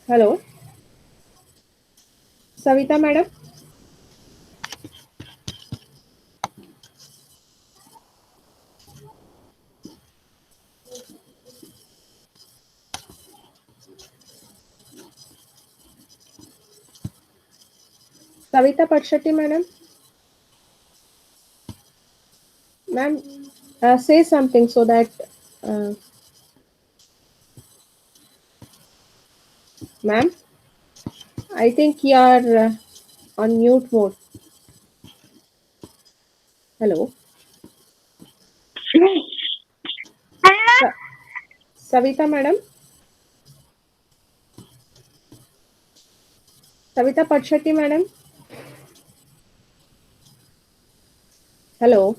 Hello, Savita madam. Savita Patshetti madam. Ma'am, say something so that, uh, ma'am, I think you are on mute mode. Hello, Hello. Sa- Savita madam. Savita Patshetti madam. Hello,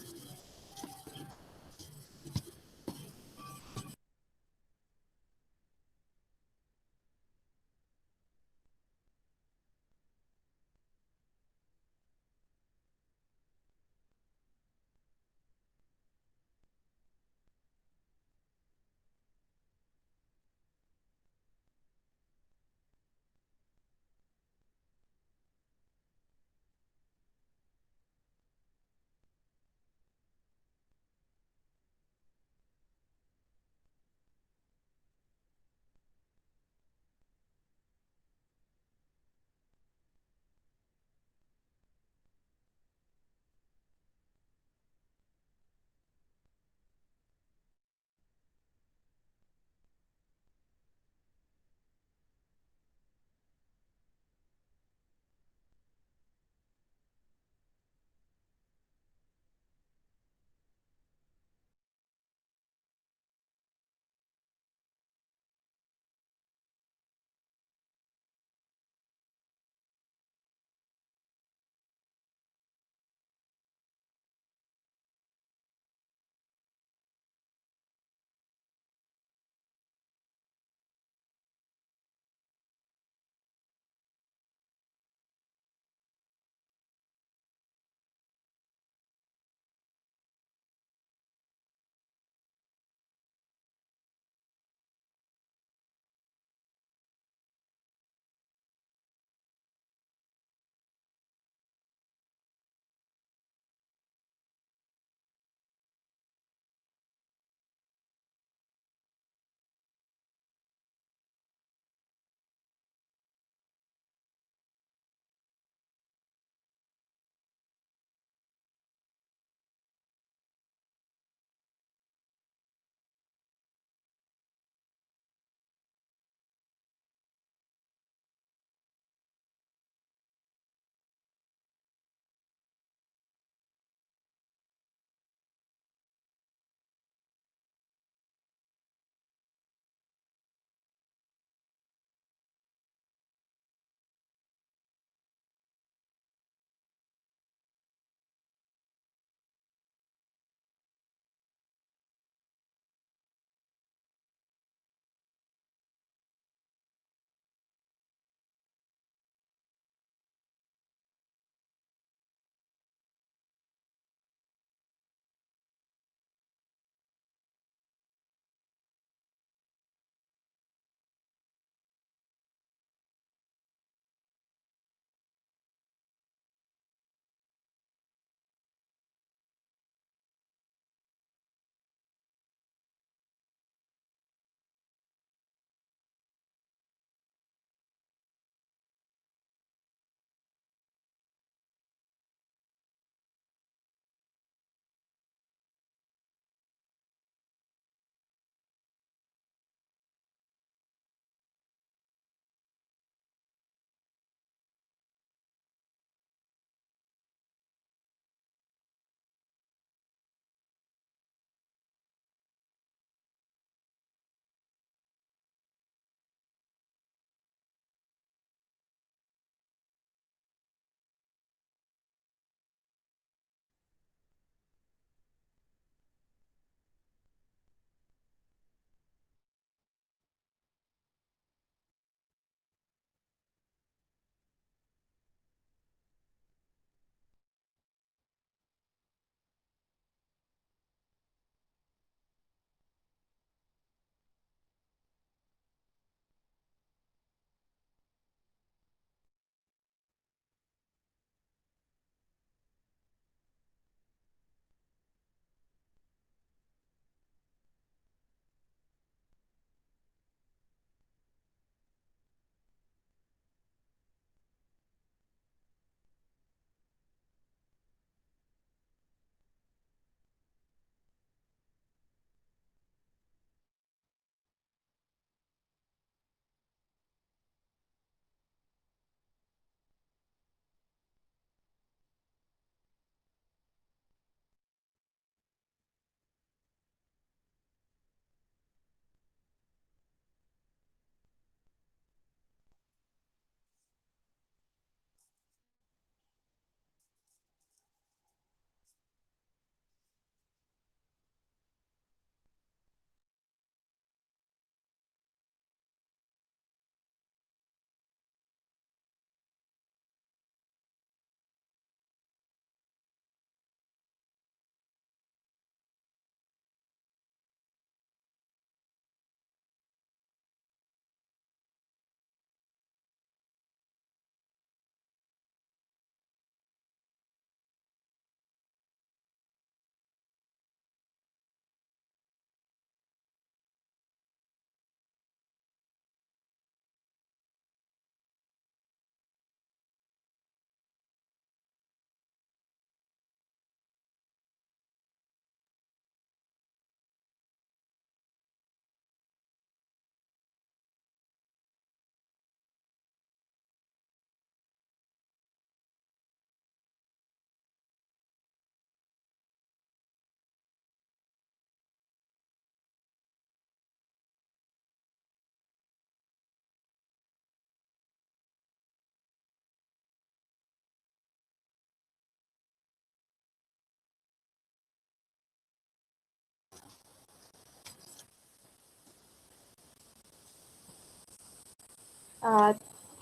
Uh,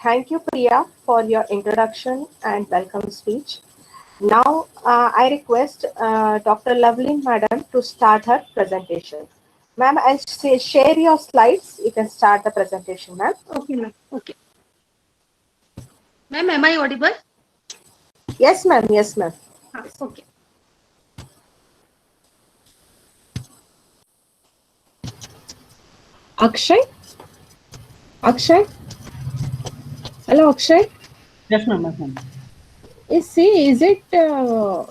Thank you, Priya, for your introduction and welcome speech. Now, I request Dr. Loveleen Madam to start her presentation. Ma'am, I'll share your slides. You can start the presentation, ma'am. Okay, ma'am. Okay. Ma'am, am I audible? Yes, ma'am. Yes, ma'am. Okay. Akshay? Akshay? Hello, Akshay. Yes, ma'am. Yes, ma'am. Is it Hello,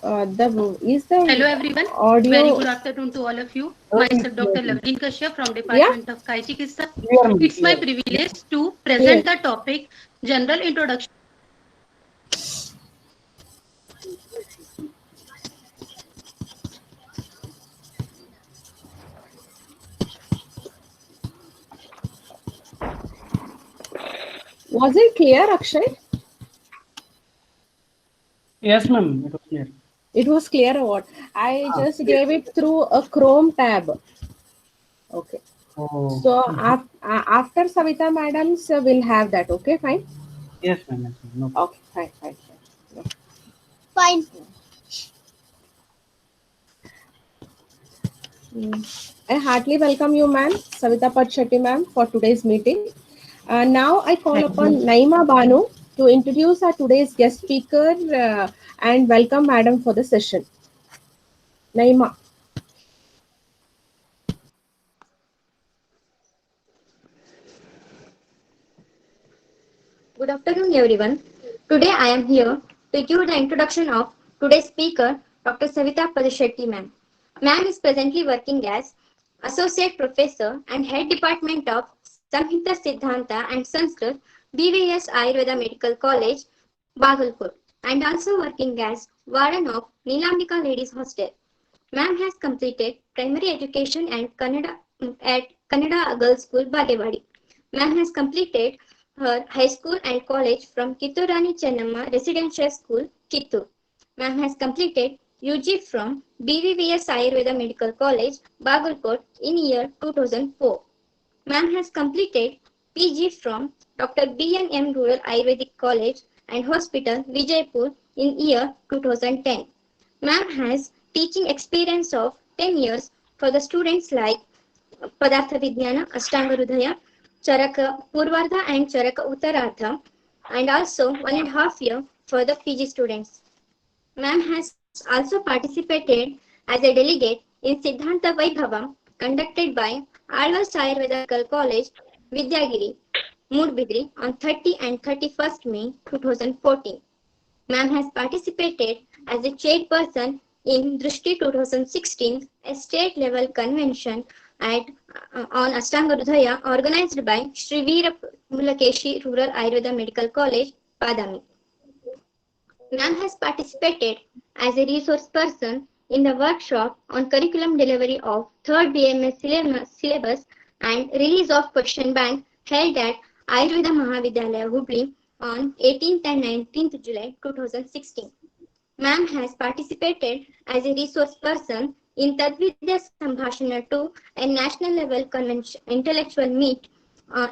the everyone. Very audio? good afternoon to all of you. Oh, yes, Myself, clear, Dr. Lavleen Kashyap from Yeah, Department of Kai Chikitsa. clear, ma'am, It's my clear. privilege to clear. present the topic General Introduction. Was it clear, Akshay? Yes, ma'am. It was clear. It was clear or what? I Ah, just clear. gave it through a Chrome tab. Okay. Oh, So after Savita Madam's, we'll have that. Okay, fine. yes, ma'am. Yes, ma'am. No problem. Okay, fine. No. Fine. I heartily welcome you, ma'am, Savita Patshetty, ma'am, for today's meeting. Now I call Thank upon you. Naima Banu to introduce our today's guest speaker and welcome Madam for the session. Naima. Good afternoon, everyone. Today I am here to give the introduction of today's speaker, Dr. Savita Padishetty ma'am. Ma'am is presently working as Associate Professor and Head Department of Samhita Siddhanta and Sanskrit, BVS Ayurveda Medical College, Bagalpur, and also working as Warden of Neelambika Ladies Hostel. Ma'am has completed primary education and Kannada at Kannada Girls School, Bagewadi. Ma'am has completed her high school and college from Kitturani Chennamma Residential School, Kittur. Ma'am has completed UG from BVVS Ayurveda Medical College, Bagalkot in year 2004. Ma'am has completed PG from Dr. B&M Rural Ayurvedic College and Hospital, Vijaypur in year 2010. Ma'am has teaching experience of 10 years for the students like Padartha Vijnana, Ashtanga Hridaya, Charaka Purvardha and Charaka Uttarardha, and also 1.5 year for the PG students. Ma'am has also participated as a delegate in Siddhanta Vaibhavam conducted by Alvas Ayurveda Medical College, Vidyagiri, Mudbidri on 30 and 31st May 2014. Ma'am has participated as a chairperson in Drishti 2016, a state level convention at, on Ashtanga Hridaya organized by Sri Veera Mulakeshi Rural Ayurveda Medical College, Badami. Ma'am has participated as a resource person in the workshop on curriculum delivery of 3rd BMS syllabus and release of question bank held at Ayurveda Mahavidyalaya Hubli on 18th and 19th July 2016. Ma'am has participated as a resource person in Tadvidya Sambhashana 2, a national level convention intellectual meet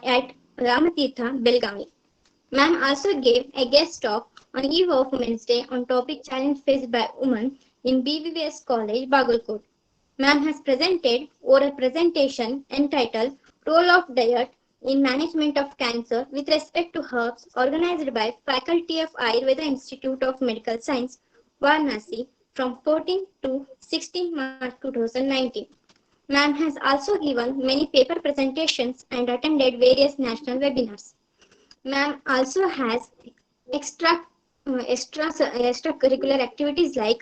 at Ramatirtha, Belgavi. Ma'am also gave a guest talk on eve of Women's Day on topic challenge faced by women in BVVS College, Bagalkot. Ma'am has presented oral presentation entitled Role of Diet in Management of Cancer with respect to herbs organized by Faculty of Ayurveda Institute of Medical Science, Varanasi from 14 to 16 March 2019. Ma'am has also given many paper presentations and attended various national webinars. Ma'am also has extracurricular activities like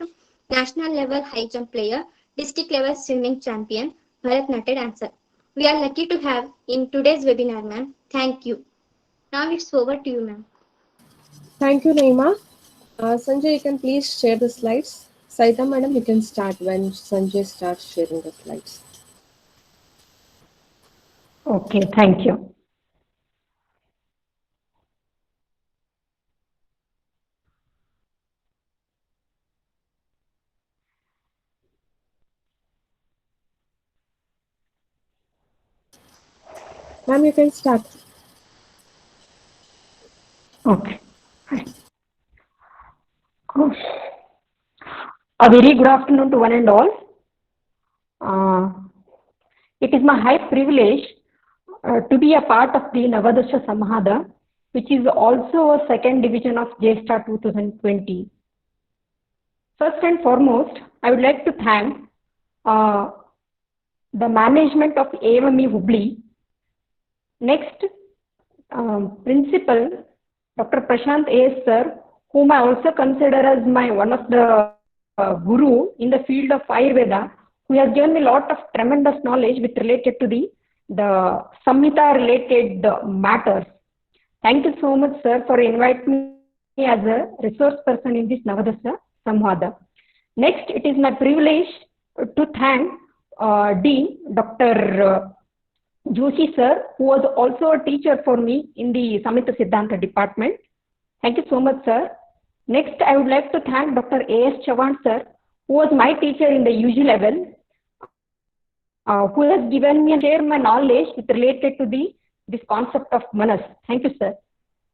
national level high jump player, district level swimming champion, Bharatnatyam dancer. We are lucky to have in today's webinar, ma'am. Thank you. Now it's over to you, ma'am. Thank you, Naima. Sanjay, you can please share the slides. Saita Madam, you can start when Sanjay starts sharing the slides. Okay, thank you. Ma'am, you can start. Okay. Oh. A very good afternoon to one and all. It is my high privilege to be a part of the Navadasha Samhada, which is also a second division of JSTAR 2020. First and foremost, I would like to thank the management of AME Hubli. Next, Principal Dr. Prashant A.S. sir, whom I also consider as my one of the guru in the field of Ayurveda, who has given me a lot of tremendous knowledge with related to the Samhita related matters. Thank you so much, sir, for inviting me as a resource person in this Navadasha Samvada. Next, it is my privilege to thank Dean Dr. Joshi sir, who was also a teacher for me in the Samhita Siddhanta department. Thank you so much, sir. Next, I would like to thank Dr. A.S. Chavan sir, who was my teacher in the UG level, who has given me and shared my knowledge with related to this concept of Manas. Thank you, sir.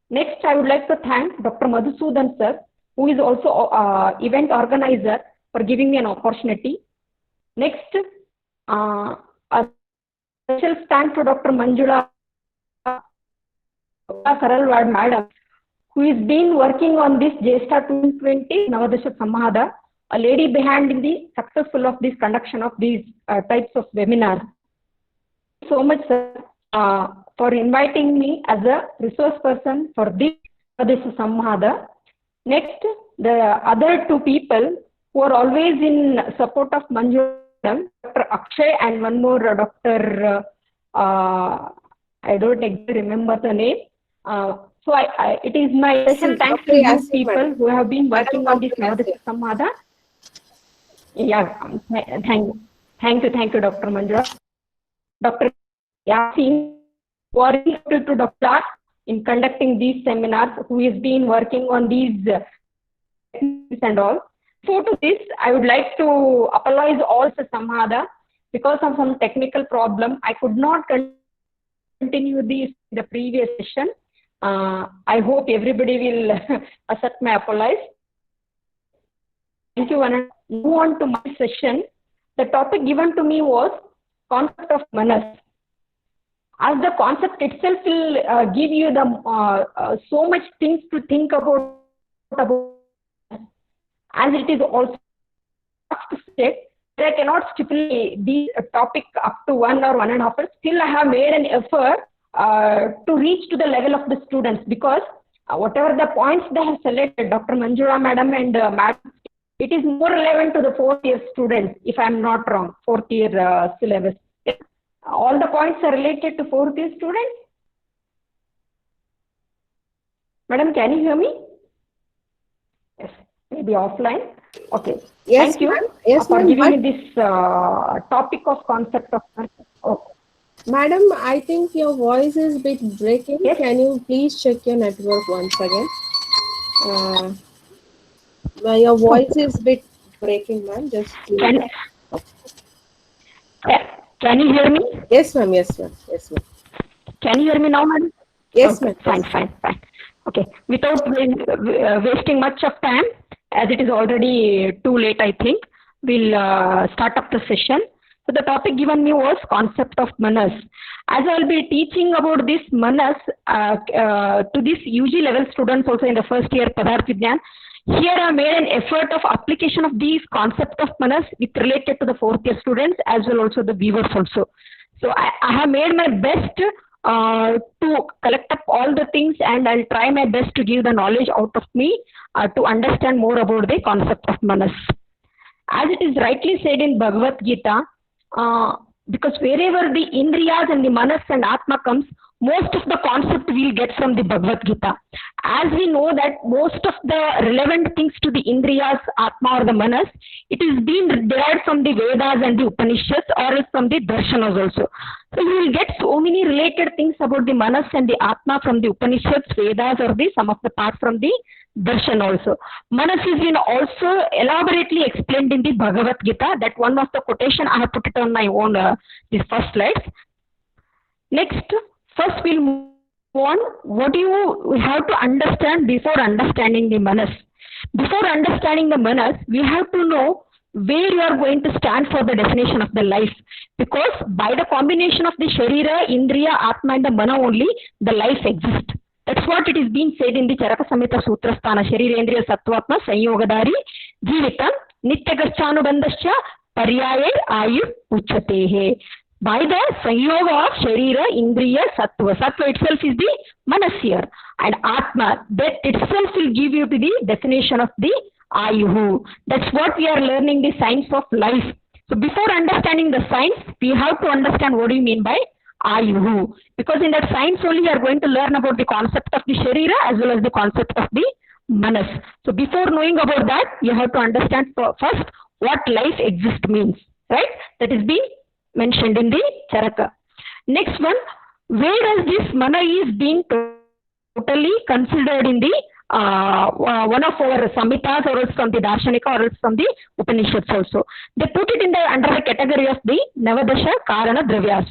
Next, I would like to thank Dr. Madhusudan sir, who is also event organizer, for giving me an opportunity. Next, a special thanks to Dr. Manjula Saralwad madam, who has been working on this JSTAR 2020 Navadasha Samhada, a lady behind in the successful of this conduction of these types of webinars. Thank you so much, sir, for inviting me as a resource person for this Navadasha Samhada. Next, the other two people who are always in support of Manju, Dr. Akshay, and one more Dr. I don't exactly remember the name. So it is my special thanks to you people who have been working on this Navadasha Samhada. Yeah, thank you, Dr. Manjula. Dr. Yasin, who are related to Dr. in conducting these seminars, who has been working on these and all. So to this, I would like to apologize all the Samhada because of some technical problem. I could not continue the previous session. I hope everybody will accept my apologies. Thank you. And move on to my session. The topic given to me was concept of Manas. As the concept itself will give you the so much things to think about, as it is also said, I cannot stipulate the topic up to 1 or 1.5 hours. Still, I have made an effort to reach to the level of the students, because whatever the points they have selected, Dr. Manjula madam and madam, it is more relevant to the 4th year students, if I am not wrong, 4th year syllabus. All the points are related to 4th year students. Madam, can you hear me? Yes, maybe offline. Okay. Yes, thank you yes, for giving me this topic of concept of. Okay. Madam, I think your voice is a bit breaking. Yes. Can you please check your network once again? Your voice is a bit breaking, ma'am. Just please. Can you hear me? Yes, ma'am. Yes, ma'am. Yes, ma'am. Can you hear me now, madam? Yes, okay, ma'am. Fine. Okay. Without wasting much of time, as it is already too late, I think we'll start up the session. So the topic given me was concept of Manas. As I'll be teaching about this Manas to this UG level students also in the first year Padarth Vigyan, here I made an effort of application of these concept of Manas with related to the 4th year students as well also the viewers also. So I have made my best to collect up all the things, and I'll try my best to give the knowledge out of me to understand more about the concept of Manas. As it is rightly said in Bhagavad Gita, because wherever the Indriyas and the Manas and Atma comes, most of the concept we'll get from the Bhagavad Gita. As we know that most of the relevant things to the Indriyas, Atma or the Manas, it is being derived from the Vedas and the Upanishads or else from the Darshanas also. So you will get so many related things about the Manas and the Atma from the Upanishads, Vedas or the some of the parts from the Darshan also. Manas is been also elaborately explained in the Bhagavad Gita. That one of the quotation I have put it on my own these first slides. Next, first we'll move on what you have to understand before understanding the manas. Before understanding the manas, we have to know where you are going to stand for the definition of the life. Because by the combination of the Sharira, Indriya, Atma and the Mana only, the life exists. That's what it is being said in the Charaka Samhita Sutrasthana. Sharira, Indriya, Sattvatma, Sanyogadari, Jivitam, Nityagachanubandascha, Paryaye, Ayu, Uchatehe. By the Sanyoga of Sharira, Indriya, Sattva. Sattva itself is the Manas here. And Atma, that itself will give you to the definition of the Ayuhu. That's what we are learning, the science of life. So before understanding the science, we have to understand what do you mean by Ayuhu. Because in that science only we are going to learn about the concept of the Sharira as well as the concept of the Manas. So before knowing about that, you have to understand first what life exists means. Right? That is being mentioned in the Charaka. Next one, where does this Mana is being totally considered in the one of our Samhitas or else from the Darshanika or else from the Upanishads also. They put it in the under the category of the Navadasha Karana Dravyas.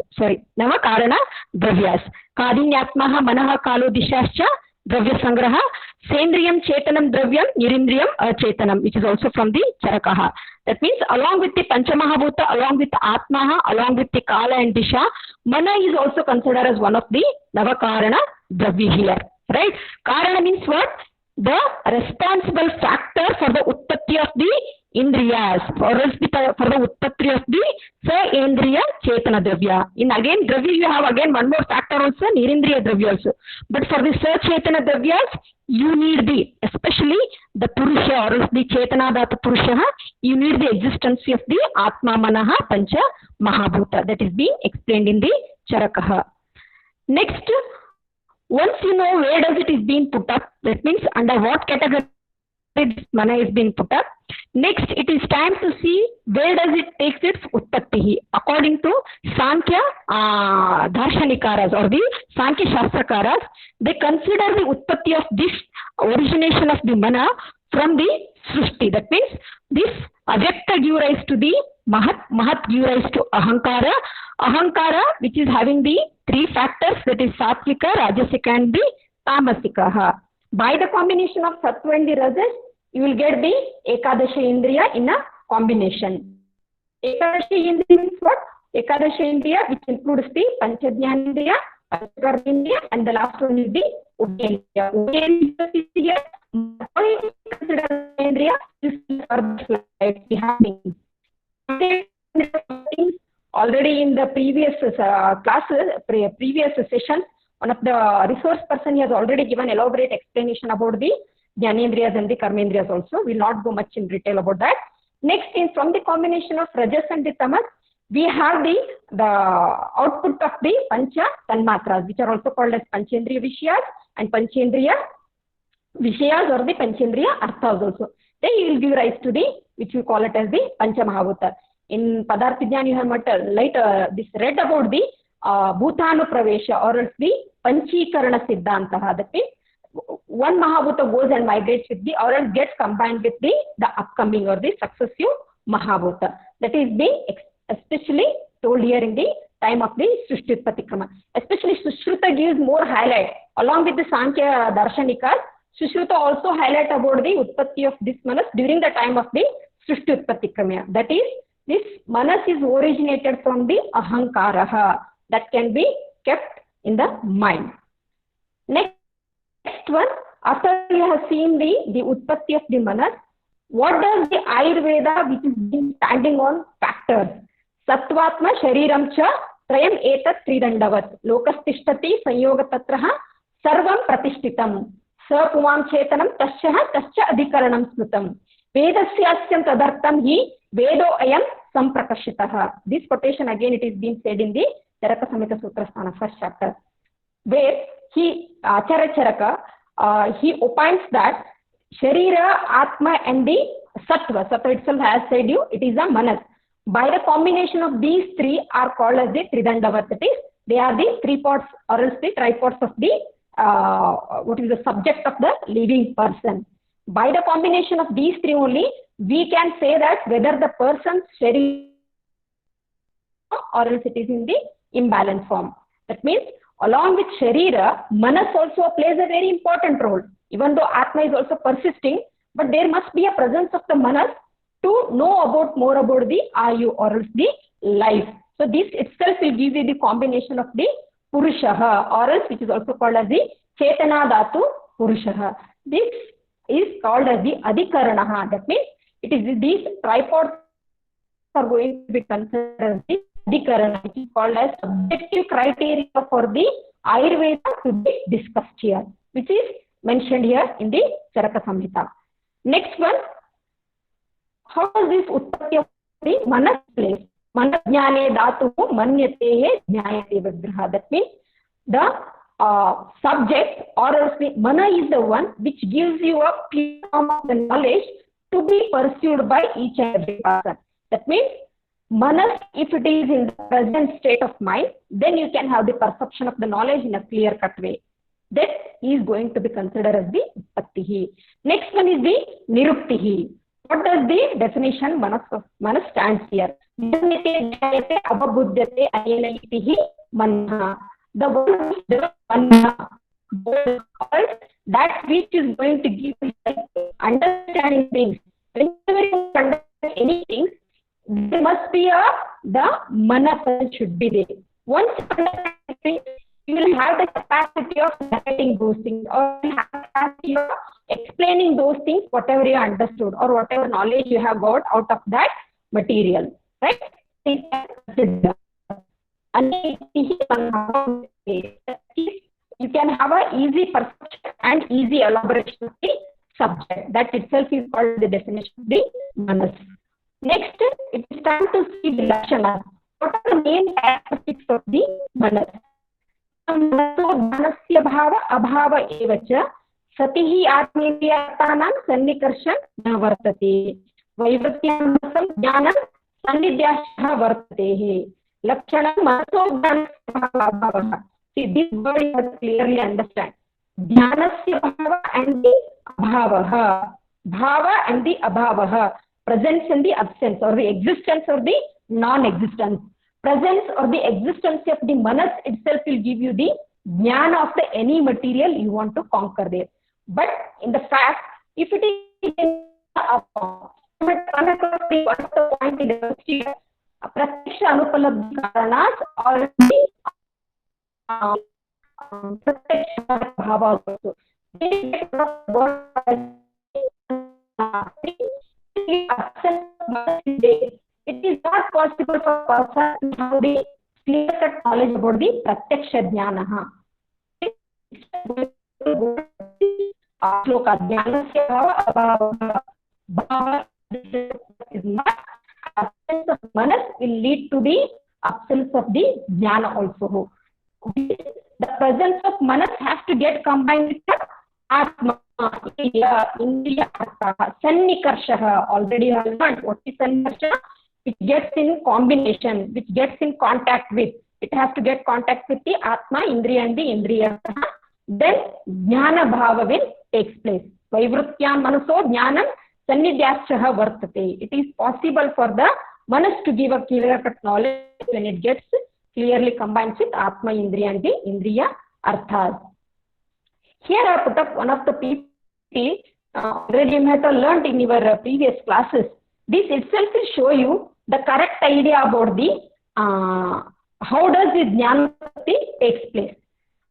Nava Karana Dravyas. Kadinyatmaha Manaha Kalo Dishascha Dravya Sangraha Sendriyam Chetanam Dravyam Nirindriyam Chetanam, which is also from the Charakaha. That means along with the Panchamahabhuta, along with the Atmaha, along with the Kala and Disha, Mana is also considered as one of the Navakarana Dravya here. Right? Karana means what? The responsible factor for the Uttati of the Indriyas, or else for the Uttati of the Sa-Indriya Chetana Dravya. In again Dravya you have again one more factor also, Nirindriya Dravya also. But for the Sa-Chetana Dravyas, you need the, especially the Purusha or else the Chetana Dhatu Purusha, you need the existence of the Atma Manaha Pancha Mahabhuta. That is being explained in the Charakaha. Next, once you know where does it is being put up, that means under what category this Mana is being put up. Next, it is time to see where does it takes its Uttati. According to Sankhya Darshanikaras or the Sankhya Shastrakaras, they consider the Uttati of this origination of the Mana from the Srishti. That means this Avyakta give rise to the Mahat, Mahat give rise to Ahankara. Ahankara, which is having the three factors, that is Satvika, Rajasika and the Tamasika. By the combination of Sattva and the Rajas, you will get the Ekadasha Indriya in a combination. Ekadasha Indriya means what? Ekadasha Indriya, which includes the Panchadhyana Indriya, and the last one is the Udayendriya. Udayendriya is here. Consider Indriya, this is further slide we have been. Already in the previous classes, previous session, one of the resource person has already given elaborate explanation about the Jnanendriyas and the Karmendriyas also. We will not go much in detail about that. Next, from the combination of Rajas and the Tamas, we have the output of the Pancha Tanmatras, which are also called as Panchendriya Vishayas and Panchendriya Vishayas or the Panchendriya Arthas also. Then you will give rise to the, which we call it as the Pancha Mahabhuta. In Padarthijnan you have this read about the Bhutanu Pravesha or else the Panchikarana Siddhantaha. That means one Mahabhuta goes and migrates with the or else gets combined with the upcoming or the successive Mahabhuta. That is being especially told here in the time of the Srishtipatikrama. Especially Sushruta gives more highlight along with the Sankhya Darshanikas. Sushruta also highlight about the Utpatti of this Manas during the time of the Srishtipatikrama. That is, this Manas is originated from the Ahankaraha that can be kept in the mind. Next one, after you have seen the Utpatti of the Manas, what does the Ayurveda, which is standing on factors? Sattvatma Shariram Cha Trayam Etat Tridandavat Lokastishtati Sanyoga Tatraha Sarvam Pratishtitam Sa Puvam Chetanam Tasyaha Tasya Adhikaranam Smrutam Vedasyasya Tadartam Hi Vedo Ayam Samprakashitaha. This quotation again it is being said in the Charaka Samhita Sutrasthana first chapter, where Acharya Charaka he opines that Sharira, Atma and the Sattva itself has said you, it is a Manas. By the combination of these three are called as the Tridandavat. That is, they are the three parts or else the triparts of the what is the subject of the living person. By the combination of these three only, we can say that whether the person's Sharira or else it is in the imbalance form. That means Along with Sharira, Manas also plays a very important role. Even though Atma is also persisting, but there must be a presence of the Manas to know about more about the Ayu or else the life. So this itself will give you the combination of the Purushaha or else which is also called as the Chetana Dhatu Purushaha. This is called as the Adhikaranaha. That means it is these tripods are going to be considered as the Adhikarana, which is called as objective criteria for the Ayurveda to be discussed here, which is mentioned here in the Charaka Samhita. Next one, how does this Uttapati of the Manas place? Manas Jnane Dhatu Manyate Jnayate Vigraha. That means the subject or else the Mana is the one which gives you a pure form of the knowledge to be pursued by each and every person. That means Manas, if it is in the present state of mind, then you can have the perception of the knowledge in a clear-cut way. That is going to be considered as the Uttapatihi. Next one is the Niruktihi. What does the definition Manas stands here? The one which the Manna, that which is going to give you understanding things. Whenever you understand anything, there must be the Mana should be there. Once you understand things, you will have the capacity of narrating those things, or you have the capacity of explaining those things, whatever you understood or whatever knowledge you have got out of that material, right? You can have an easy perception and easy elaboration of the subject. That itself is called the definition of the Manas. Next, it is time to see the Lakshana. What are the main characteristics of the Manas? Manasya bhava abhava evacha satihi atmindriyatanam sannikarsham na vartate vaivratyam jnanam sannidhyashah vartate lakshanam manaso jnanasya abhava. See, this word you have to clearly understand. Jnanasya bhava and the abhava. Bhava and the abhava. Presence and the absence, or the existence or the non-existence. Presence or the existence of the Manas itself will give you the jnana of the any material you want to conquer there. But in the fact, if it is in the point in the Pratiksha Anupalabdhi Karanas or the Pratiksha Bhava also. It is not possible for a person to have the clear-cut knowledge about the Pratyaksha Jnana. Shloka Jnanasya bhava abhava is not. Absence of Manas will lead to the absence of the Jnana also. The presence of Manas has to get combined with the Atma. Indriya Artha, Sannikarshaha. Already I learned what is Sannikarshaha. It gets in combination, which gets in contact with. It has to get contact with the Atma, Indriya and the Indriya. Then Jnana Bhava will take place. Vaivrutyam Manaso Jnanam Sannidhyashaha Vartate. It is possible for the Manas to give a clear-cut knowledge when it gets clearly combined with Atma, Indriya and the Indriya Arthas. Here I put up one of the PPT. Already you might have learned in your previous classes. This itself will show you the correct idea about the how does the Jnanapati takes place.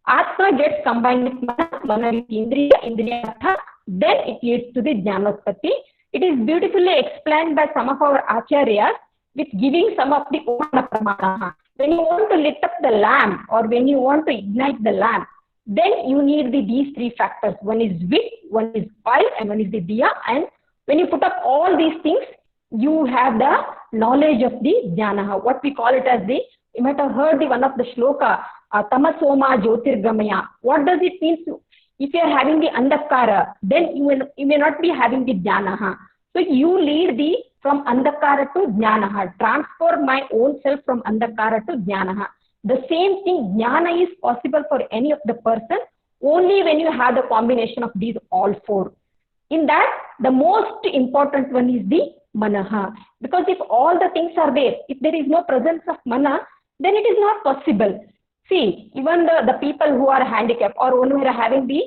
Atma gets combined with Mana, Mana with Indriya, Indriya Artha, then it leads to the Jnanapati. It is beautifully explained by some of our Acharyas with giving some of the Upana Pramana. When you want to lit up the lamp or when you want to ignite the lamp, then you need these three factors. One is wick, one is oil, and one is the diya. And when you put up all these things, you have the knowledge of the jnana. What we call it as the, you might have heard one of the shloka, tamasoma jyotirgamaya. What does it mean? If you are having the andhakara, then you may not be having the jnana. So you lead from andhakara to jnana. Transform my own self from andhakara to jnana. The same thing, jnana is possible for any of the person only when you have the combination of these all four. In that, the most important one is the manaha. Because if all the things are there, if there is no presence of mana, then it is not possible. see, even the people who are handicapped or who are having the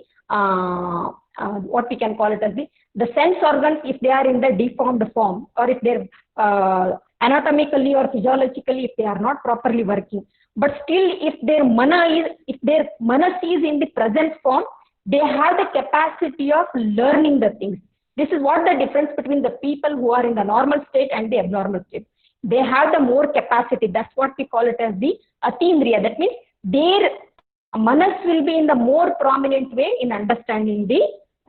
what we can call it as the sense organs, if they are in the deformed form, or if they're anatomically or physiologically, if they are not properly working, but still if their manas is in the present form, they have the capacity of learning the things. This is what the difference between the people who are in the normal state and the abnormal state. They have the more capacity. That's what we call it as the atindriya. That means their manas will be in the more prominent way in understanding the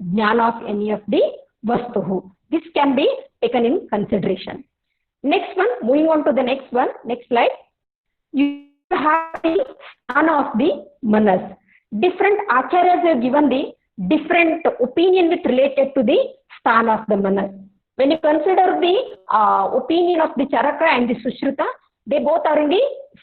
jnana of any of the vastuhu. This can be taken in consideration. Next one, moving on to the next one, next slide. You have the sthana of the manas. Different acharyas have given the different opinion with related to the sthana of the manas. When you consider the opinion of the Charaka and the Sushruta, they both are in the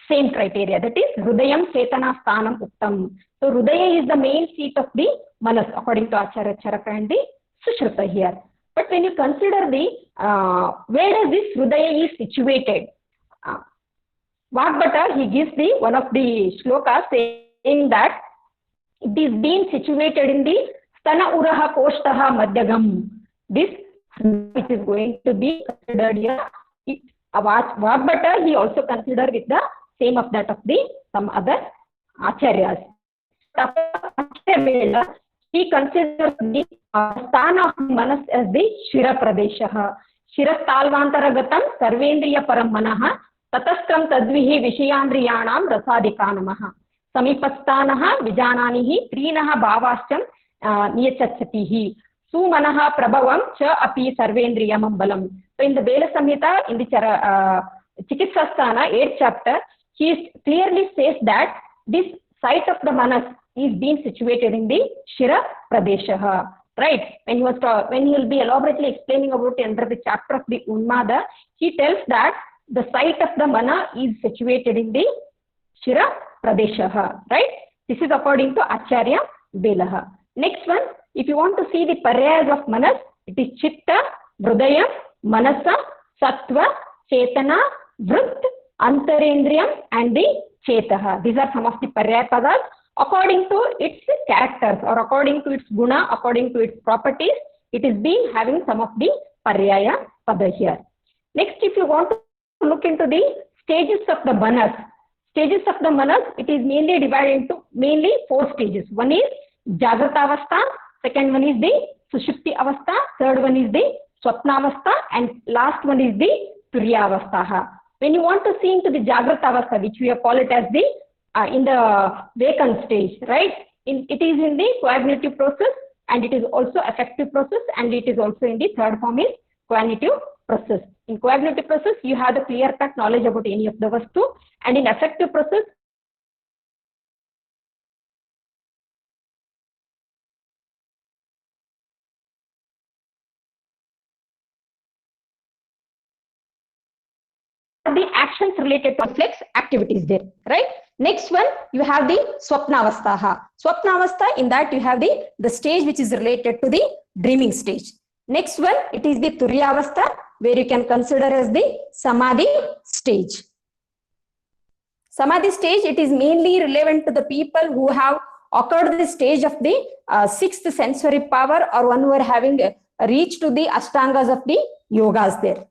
same criteria. That is, Hrudayam Chetana Sthanam Uttam. So, Hrudaya is the main seat of the manas according to Acharya Charaka and the Sushruta here. But when you consider the where does this Hrudaya is situated, Vagbhata, he gives the one of the shlokas saying that it is being situated in the Sthana Uraha Koshtaha Madhyagam. This which is going to be considered here. Vagbhata, he also considered with the same of that of the some other acharyas. He considers the sthana of manas as the Shira Pradeshaha. Shira Talvantaragatam Sarvendriya Param Manaha Tatastam Tadvihi Vishayandriyanam Rasadhikanamaha Samipasthanaha Vijananihi Trinaha Bhavascham Niyachachatihi Sumanaha Prabhavam Cha Api Sarvendriyam Balam. So in the Veda Samhita, in the Chikitsasthana, 8th chapter, he clearly says that this site of the manas is being situated in the Shira Pradeshaha. Right? When he will be elaborately explaining about under the chapter of the Unmada, he tells that the site of the mana is situated in the Shira Pradeshaha. Right? This is according to Acharya Belaha. Next one, if you want to see the paryas of manas, it is Chitta, Hrudayam, Manasa, Sattva, Chetana, Vrut, Antarendriyam and the Chetaha. These are some of the paryaya padas according to its characters or according to its guna, according to its properties. It is being having some of the paryaya pada here. Next, if you want to look into the stages of the manas, it is mainly divided into mainly 4 stages. One is Jagrata Avastha, second one is the Sushupti Avastha, third one is the Swapna Avastha, and last one is the Turiya Avastha. When you want to see into the Jagrata Avastha, which we call it as the in the vacant stage, right? It is in the coagulative process, and it is also affective process, and it is also in the third form is coagulative process. In coagulative process, you have the clear-cut knowledge about any of the vastu, and in affective process, the actions related to complex activities there, right? Next one, you have the Swapnavastha. Swapnavastha, in that you have the stage which is related to the dreaming stage. Next one, it is the Turyavastha, where you can consider as the Samadhi stage. Samadhi stage, it is mainly relevant to the people who have occurred the stage of the 6th sensory power, or one who are having reached to the Ashtangas of the yogas there.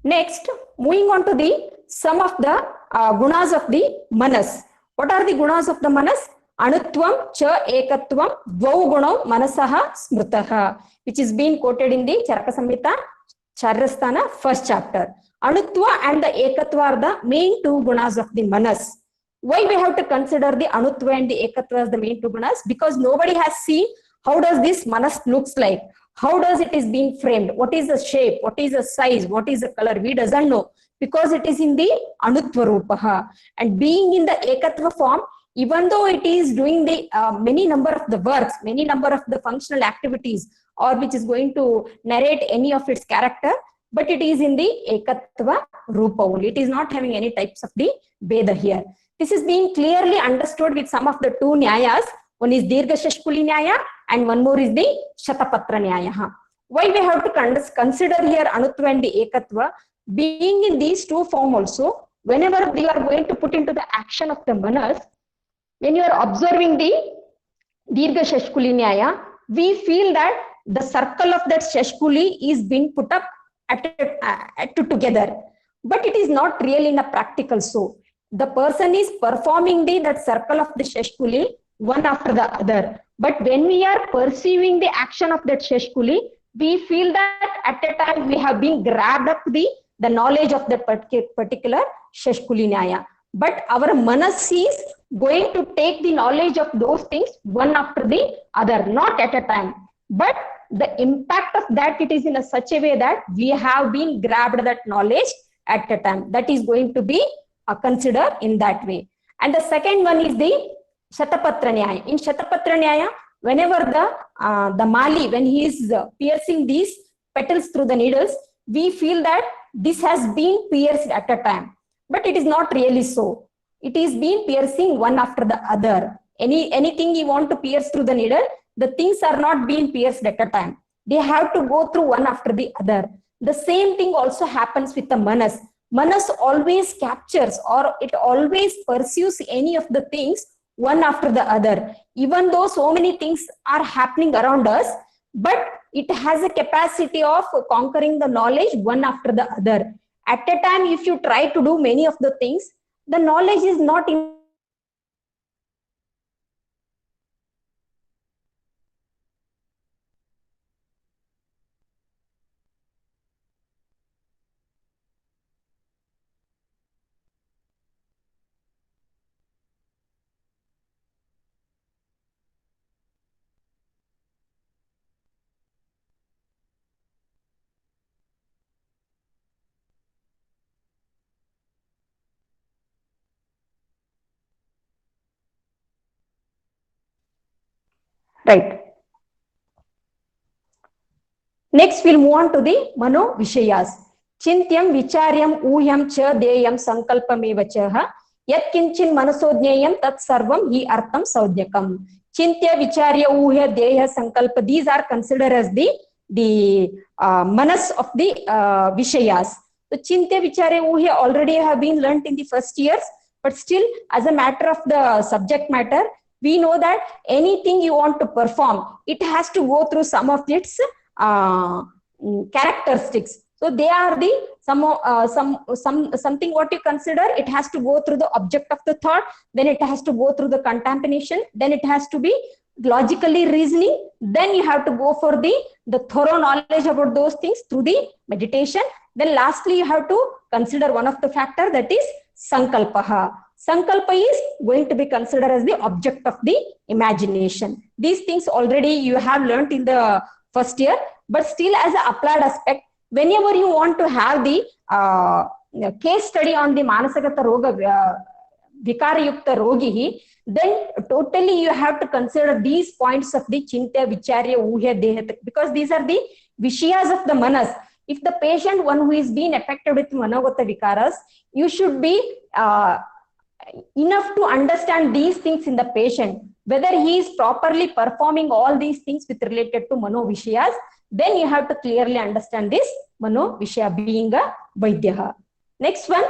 Next, moving on to the some of the gunas of the manas. What are the gunas of the manas? Anutvam cha ekatvam dvau gunau manasaha smrutaha, which is being quoted in the Charaka Samhita Charyasthana 1st chapter. Anutva and the ekatva are the main 2 gunas of the manas. Why we have to consider the anutva and the ekatva as the main 2 gunas? Because nobody has seen how does this manas looks like. How does it is being framed? What is the shape? What is the size? What is the color? We doesn't know, because it is in the Anutva Rupaha. And being in the Ekatva form, even though it is doing the many number of the works, many number of the functional activities, or which is going to narrate any of its character, but it is in the Ekatva Rupa only. It is not having any types of the Veda here. This is being clearly understood with some of the 2 Nyayas. One is Dirgha Shashkuli Nyaya and one more is the Shatapatra Nyaya. Why we have to consider here Anutva and the Ekatva? Being in these 2 form also, whenever we are going to put into the action of the manas, when you are observing the Dirgha Shashkuli Nyaya, we feel that the circle of that Shashkuli is being put up together. But it is not really in a practical so. The person is performing that circle of the Shashkuli one after the other. But when we are perceiving the action of that Shashkuli, we feel that at a time we have been grabbed up the knowledge of that particular Shashkuli Nyaya. But our manas is going to take the knowledge of those things one after the other, not at a time. But the impact of that, it is in such a way that we have been grabbed that knowledge at a time. That is going to be considered in that way. And the second one is the Shatapatra Nyaya. In Shatapatra Nyaya, whenever the Mali, when he is piercing these petals through the needles, we feel that this has been pierced at a time. But it is not really so. It is being piercing one after the other. Anything you want to pierce through the needle, the things are not being pierced at a time. They have to go through one after the other. The same thing also happens with the manas. Manas always captures, or it always pursues any of the things one after the other. Even though so many things are happening around us, but it has a capacity of conquering the knowledge one after the other. At a time, if you try to do many of the things, the knowledge is not in. Right. Next, we'll move on to the Mano Vishayas. Chintyam Vicharyam Uyam Cha Deyam Sankalpameva Chaha Yat Kinchin Manasodnyayam Tat Sarvam Hi Artham Saudhyakam. Chintya Vicharya Uhya Deya Sankalpa. These are considered as the manas of the Vishayas. So Chintya Vicharya Uhya already have been learnt in the first years, but still as a matter of the subject matter, we know that anything you want to perform, it has to go through some of its characteristics. So they are something what you consider. It has to go through the object of the thought, then it has to go through the contemplation, then it has to be logically reasoning, then you have to go for the thorough knowledge about those things through the meditation. Then lastly, you have to consider one of the factor, that is sankalpaha. Sankalpa is going to be considered as the object of the imagination. These things already you have learnt in the first year, but still as an applied aspect, whenever you want to have the case study on the Manasagata Roga Vikara Yukta Rogihi, then totally you have to consider these points of the Chintya Vicharya Uhya Deha, because these are the Vishayas of the Manas. If the patient, one who is being affected with Manogata Vikaras, you should be enough to understand these things in the patient, whether he is properly performing all these things with related to Mano Vishayas, then you have to clearly understand this Mano Vishaya being a Vaidyaha. Next one.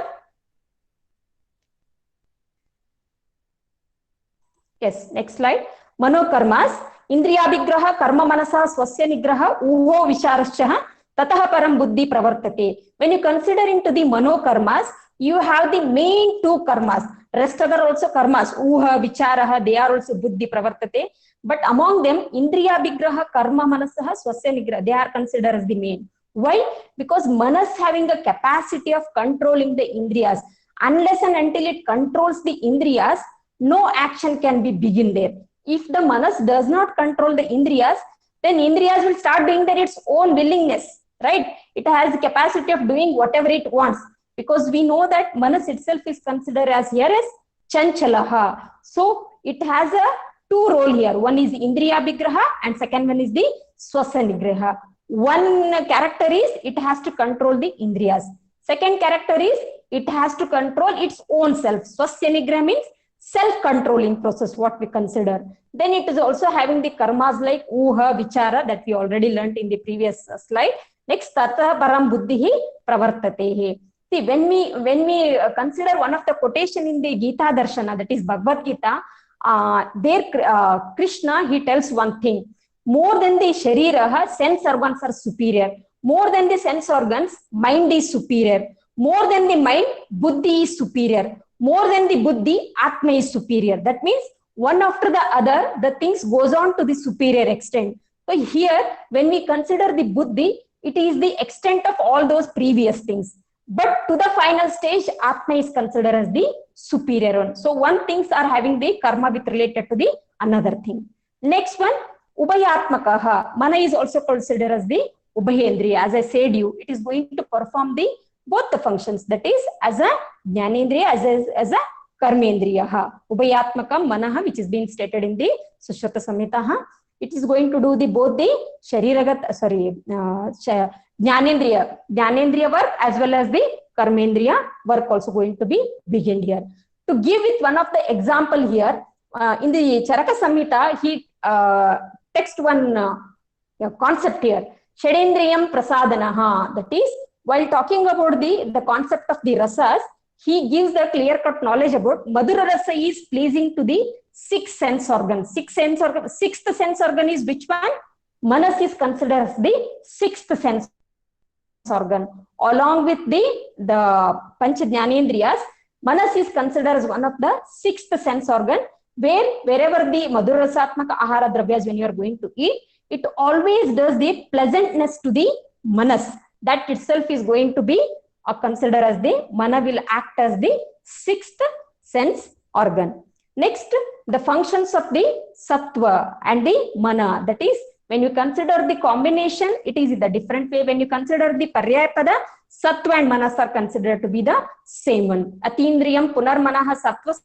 Yes, next slide. Mano Karmas. Indriyabhigraha karma manasa swasya nigraha uho vicharaschaha tataha param buddhi pravartate. When you consider into the Mano Karmas, you have the main two karmas. Rest other also karmas, uha, vicharaha, they are also buddhi pravartate. But among them, indriya vigraha, karma manasaha, swasya nigraha, they are considered as the main. Why? Because manas having a capacity of controlling the indriyas. Unless and until it controls the indriyas, no action can be begin there. If the manas does not control the indriyas, then indriyas will start doing their its own willingness, right? It has the capacity of doing whatever it wants. Because we know that manas itself is considered as here as chanchalaha. So it has a two role here. One is indriya vigraha and second one is the swasya nigraha. One character is it has to control the indriyas. Second character is it has to control its own self. Swasya nigraha means self-controlling process, what we consider. Then it is also having the karmas like uha, vichara that we already learnt in the previous slide. Next, tata param buddhihi pravartatehi. See, when we consider one of the quotation in the Gita Darshana, that is Bhagavad Gita, there Krishna, he tells one thing: more than the sharira, sense organs are superior. More than the sense organs, mind is superior. More than the mind, buddhi is superior. More than the buddhi, atma is superior. That means one after the other, the things goes on to the superior extent. So here, when we consider the buddhi, it is the extent of all those previous things. But to the final stage, atma is considered as the superior one. So one things are having the karma with related to the another thing. Next one, ubhayatmakaha. Mana is also considered as the ubhayendriya. As I said you, it is going to perform the both the functions, that is as a jnanendriya as a karmendriya. Ubhayatmakam manaha, which is being stated in the Sushruta Samhita. It is going to do the both the shariragat, jnanendriya work as well as the karmendriya work also going to be begin here. To give with one of the example here, in the Charaka Samhita, he text one concept here, Shadendriyam Prasadanaha. That is, while talking about the concept of the rasas, he gives the clear-cut knowledge about Madhura rasa is pleasing to the sixth sense organ. Sixth sense organ is which one? Manas is considered as the sixth sense organ. Along with the Pancha Jnanendriyas, Manas is considered as one of the sixth sense organ, wherever the Madhura Rasatmaka Ahara Dravyas, when you are going to eat, it always does the pleasantness to the Manas. That itself is going to be considered as the Mana will act as the sixth sense organ. Next, the functions of the Sattva and the Mana. That is, when you consider the combination, it is in the different way. When you consider the Paryayapada, Sattva and Manas are considered to be the same one. Atindriyam Punarmanaha Sattva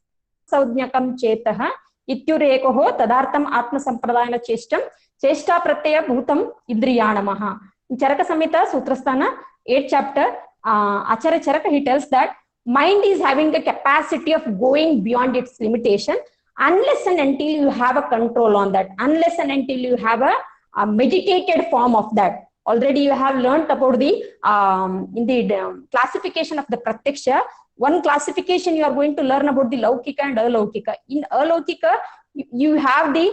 Saudnyakam Chetaha Ityurekoho Tadartam Atma Sampradayana Cheshtam Cheshta Pratyaya Bhutam Indriyanamaha. In Charaka Samhita, Sutrasthana, 8th chapter, Acharya Charaka, he tells that mind is having the capacity of going beyond its limitation unless and until you have a control on that, unless and until you have a meditated form of that. Already you have learnt about the in the classification of the Pratyaksha. One classification you are going to learn about the Laukika and Alaukika. In Alaukika, you have the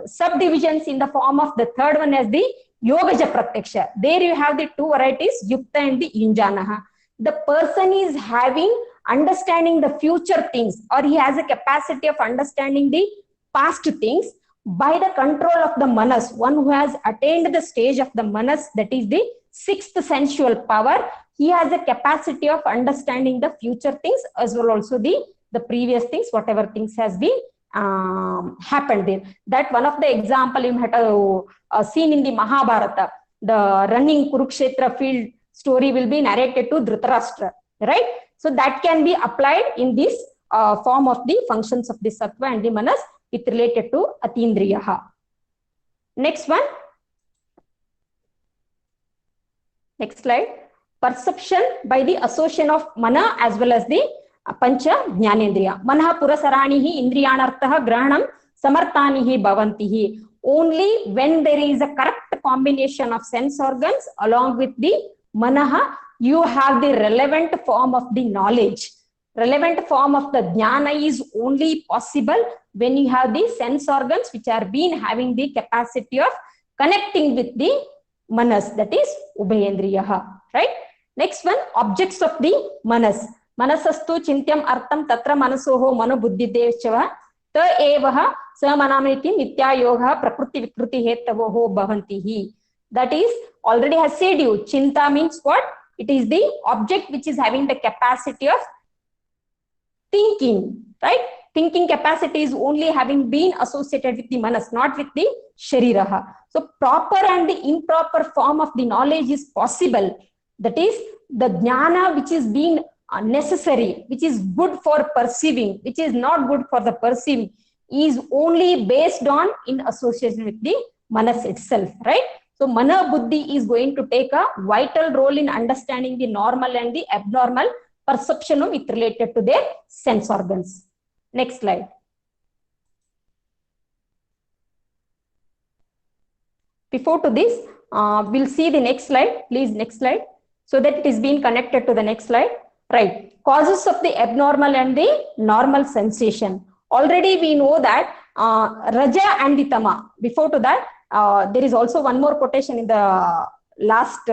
subdivisions in the form of the third one as the Yogaja Pratyaksha. There you have the two varieties, Yukta and the Yunjanaha. The person is understanding the future things, or he has a capacity of understanding the past things by the control of the Manas. One who has attained the stage of the Manas, that is the sixth sensual power, he has a capacity of understanding the future things as well also the previous things, whatever things has been happened there. That one of the example you had seen in the Mahabharata, the running Kurukshetra field story will be narrated to Dhritarashtra, right? So that can be applied in this form of the functions of the Sattva and the Manas with related to Atindriyaha. Next one. Next slide. Perception by the association of Mana as well as the Pancha Jnanendriya. Manah Purasaranihi Indriyanarthaha Grahanam Samartanihi Bhavantihi. Only when there is a correct combination of sense organs along with the Manaha, you have the relevant form of the knowledge. Relevant form of the Jnana is only possible when you have the sense organs which are being having the capacity of connecting with the Manas, that is Ubhayendriyaha, right? Next one, objects of the Manas. Manasastu Chintyam Artam Tatra Manasoho Mano Buddhi Devchava Ta Evaha Samanamiti Nitya Yoga Prakriti Vikruti Hetavoho Bhavantihi. That is, already has said you, Chinta means what? It is the object which is having the capacity of thinking, right? Thinking capacity is only having been associated with the Manas, not with the Shariraha. So proper and the improper form of the knowledge is possible. That is, the Jnana which is being necessary, which is good for perceiving, which is not good for the perceiving, is only based on in association with the Manas itself, right? So Mana Buddhi is going to take a vital role in understanding the normal and the abnormal perception with related to their sense organs. Next slide. Before to this, we'll see the next slide. Please, next slide. so that it is being connected to the next slide. Right. Causes of the abnormal and the normal sensation. Already we know that Raja and the Tama. Before to that, there is also one more quotation in the last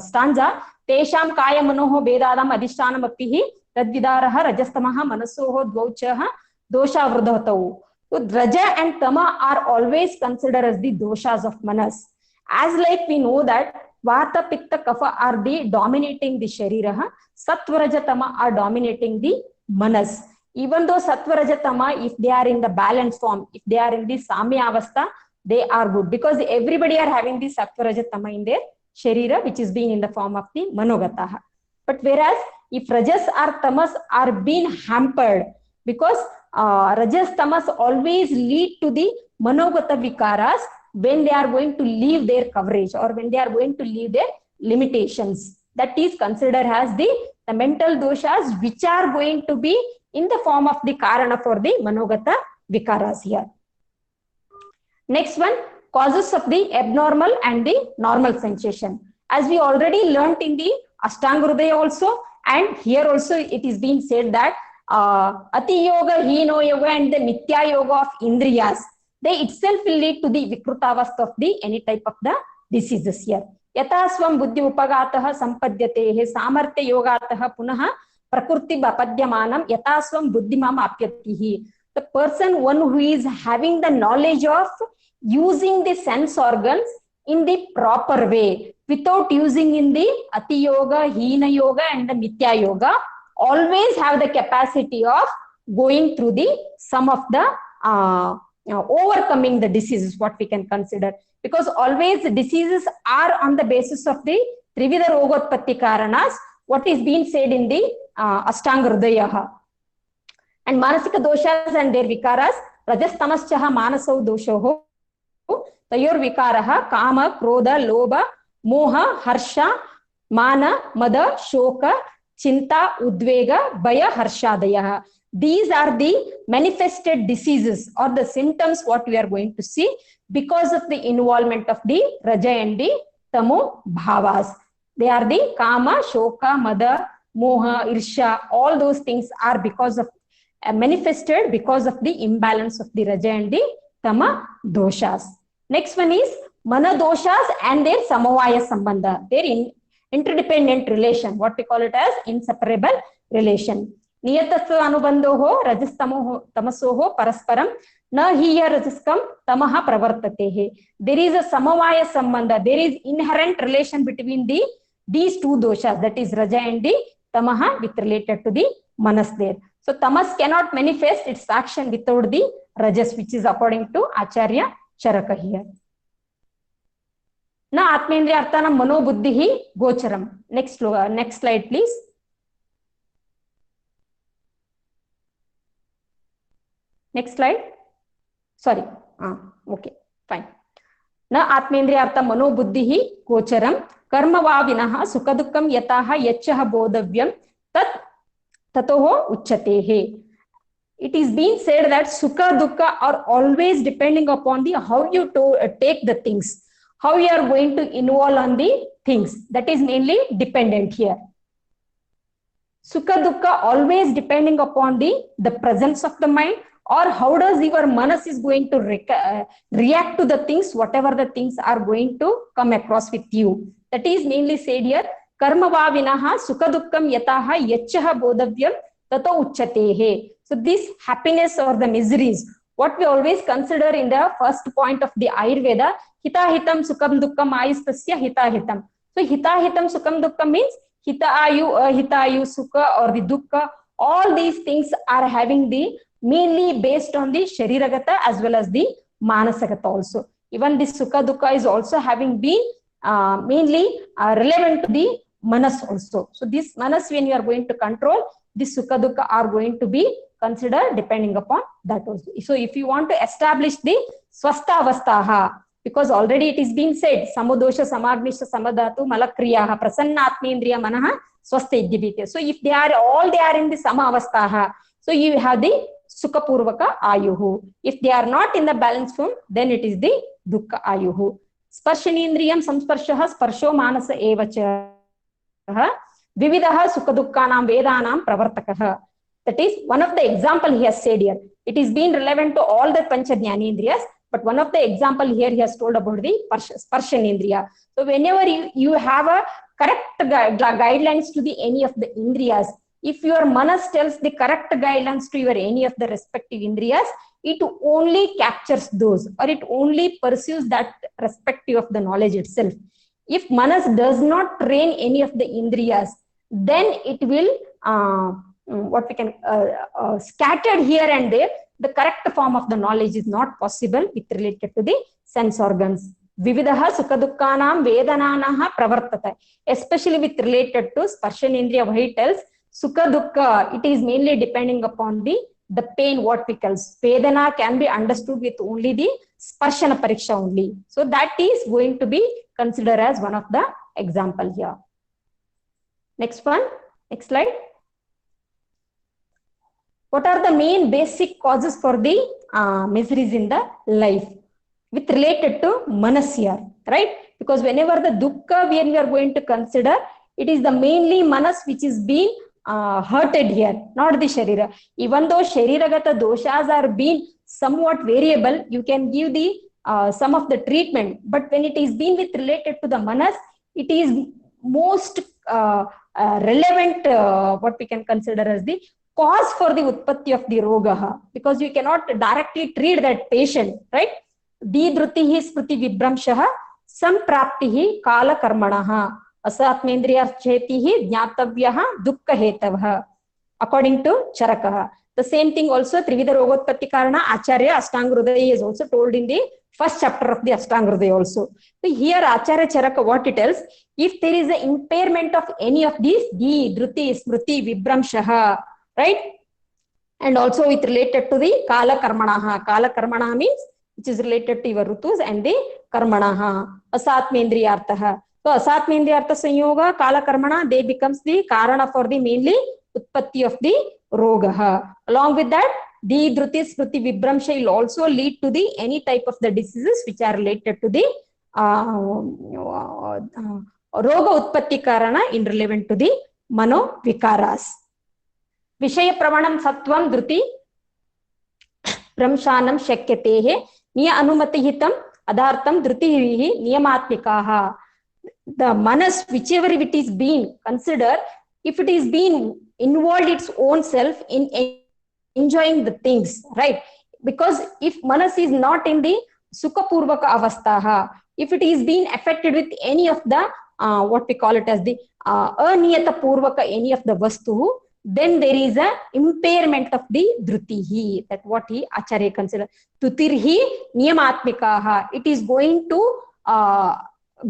stanza. Tesham kaya manoho bedadam adhishtanam appihi tadvidaraha rajastamaha manasoho dvauchaha dosha vruddhatau. So Raja and Tama are always considered as the doshas of Manas. As like we know that Vata, Pitta, Kapha are the dominating the Shariraha, Sattva, Raja, Tama are dominating the Manas. Even though Sattva, Raja, Tama, if they are in the balanced form, if they are in the Samya Avastha, they are good because everybody are having the Sattva, Raja, Tama in their Sharira, which is being in the form of the Manogataha. But whereas if Rajas or Tamas are being hampered, because Rajas, Tamas always lead to the Manogata Vikaras when they are going to leave their coverage or when they are going to leave their limitations. That is considered as the mental doshas which are going to be in the form of the Karana for the Manogata Vikaras here. Next one, causes of the abnormal and the normal sensation. As we already learnt in the Ashtanga Hridaya also, and here also it is being said that Ati Yoga, Hino Yoga and the Mithya Yoga of Indriyas, they itself will lead to the Vikrutavastha of the any type of the diseases here. Yataswam buddhi upagataha sampadyatehe samartya yogataha punaha prakriti bapadyamanam yataswam buddhimam apyatihi. The person, one who is having the knowledge of using the sense organs in the proper way, without using in the Ati Yoga, Hina Yoga and the Mithya Yoga, always have the capacity of going through the some of the overcoming the diseases, what we can consider. Because always the diseases are on the basis of the Trivida Rogotpatti Karanas, what is being said in the Ashtanga Hridayaha. And Manasika doshas and their vikaras, Rajas Tamaschaha Manasau doshoho, Tayor vikaraha, Kama, Krodha, Loba, Moha, Harsha, Mana, Mada, Shoka, Chinta, Udvega, Baya, Harshadayaha. These are the manifested diseases or the symptoms what we are going to see because of the involvement of the Raja and the Tamo Bhavas. They are the Kama, Shoka, Mada, Moha, Irsha, all those things are because of manifested because of the imbalance of the Raja and the Tama doshas. Next one is Mana doshas and their Samavaya Sambandha, their interdependent relation, what we call it as inseparable relation. Niyatasya anubandhoho rajastamoho tamasoho parasparam na hiya rajaskam tamaha pravartatehe. There is a Samavaya Sambandha, there is inherent relation between these two doshas, that is Raja and the Tamaha with related to the Manas there. So Tamas cannot manifest its action without the Rajas, which is according to Acharya Charaka here. Na Atmendriya Arthanam Mano Buddhihi Gocharam. Next slide, please. Next slide. Sorry. Okay, fine. Na Atmendriya Artha Mano Buddhihi Gocharam Karma Vavinaha Sukadukam Yataha Yachaha Bodhavyam Tat Tatoho Uchatehe. It is being said that Sukha Dukkha are always depending upon the how you take the things, how you are going to involve on the things. That is mainly dependent here. Sukha Dukkha always depending upon the presence of the mind, or how does your manas is going to react to the things, whatever the things are going to come across with you. That is mainly said here. Karma vavinaha sukha dukkham yataha yachaha bodhavyam tato uchatehe. So this happiness or the miseries, what we always consider in the first point of the Ayurveda, hitahitam sukham dukkham ayustasya hitahitam. So hitahitam sukham dukkham means hita ayu, ahita ayu, sukha or the dukkha. All these things are having the mainly based on the Shariragata as well as the Manasagata also. Even this Sukha Dukkha is also having been mainly relevant to the Manas also. So this Manas, when you are going to control, this Sukha Dukkha are going to be considered depending upon that also. So if you want to establish the Swastha Avastaha, because already it is being said, Samodosha, Samagnisha, Samadhatu, Malakriyaha, Prasannatmendriya Manaha, Swastha Iddhibhite. So if they are in the Sama Avastaha, so you have the Sukha Purvaka Ayuhu. If they are not in the balanced form, then it is the Dukkha Ayuhu. Sparshanindriyam samsparshaha sparsho manasa evacha. vividaha sukadukkanam vedanam pravartakah. That is one of the example he has said here. It is been relevant to all the pancha jnanendriyas, but one of the example here he has told about the sparshanendriya. So whenever you have a correct guidelines to the any of the indriyas, if your manas tells the correct guidelines to your any of the respective indriyas, it only captures those, or it only pursues that respective of the knowledge itself. If manas does not train any of the indriyas, then it will what we can scattered here and there. The correct form of the knowledge is not possible with related to the sense organs. Vividaha sukadukkanam vedananaha pravartata. Especially with related to sparshanendriya, why it tells sukha dukkha, it is mainly depending upon the pain, what we call vedana can be understood with only the sparshana pariksha only. So that is going to be considered as one of the example here. Next one, next slide. What are the main basic causes for the miseries in the life with related to manas here, right? Because whenever the dukkha when we are going to consider, it is the mainly manas which is being hurted here, not the sharira. Even though shariragata doshas are being somewhat variable, you can give the some of the treatment, but when it is being with related to the manas, it is most relevant what we can consider as the cause for the utpatti of the rogaha, because you cannot directly treat that patient, right? Didrutihi smriti vibramshaha sampraptihi kala karmanaha asatmendriyarchetihi jnatavyaha dukkha hetavah, according to Charakaha. The same thing also Trivida Rogotpatti Karana Acharya Ashtanga-hridaya is also told in the first chapter of the Ashtanga-hridaya also. So here Acharya Charaka what it tells, if there is an impairment of any of these, Di, Druti, Smriti, Vibramshaha, right? And also it related to the Kala Karmanaha. Kala Karmanaha means which is related to your Rutus and the Karmanaha. Asatmendriyartaha. So Asatmendriyartha Sanyoga, Kala Karmana, they becomes the Karana for the mainly Utpatti of the Rogaha. Along with that, the Druti, Smriti, Vibramsha will also lead to the any type of the diseases which are related to the Roga Utpatti Karana in relevant to the Mano Vikaras. Vishaya Pravanam Sattvam Druti Pramshanam Shakyatehe Niya Anumatihitam Adartam Drutihi Niyamatmikaha. The manas, whichever it is being considered, if it is being involved its own self in enjoying the things, right? Because if manas is not in the Sukha Purvaka Avastaha, if it is being affected with any of the what we call it as the Aniyata Purvaka, any of the Vastu, then there is a impairment of the Drutihi, that what he Acharya consider. Tutirhi Niyamatmikaha. It is going to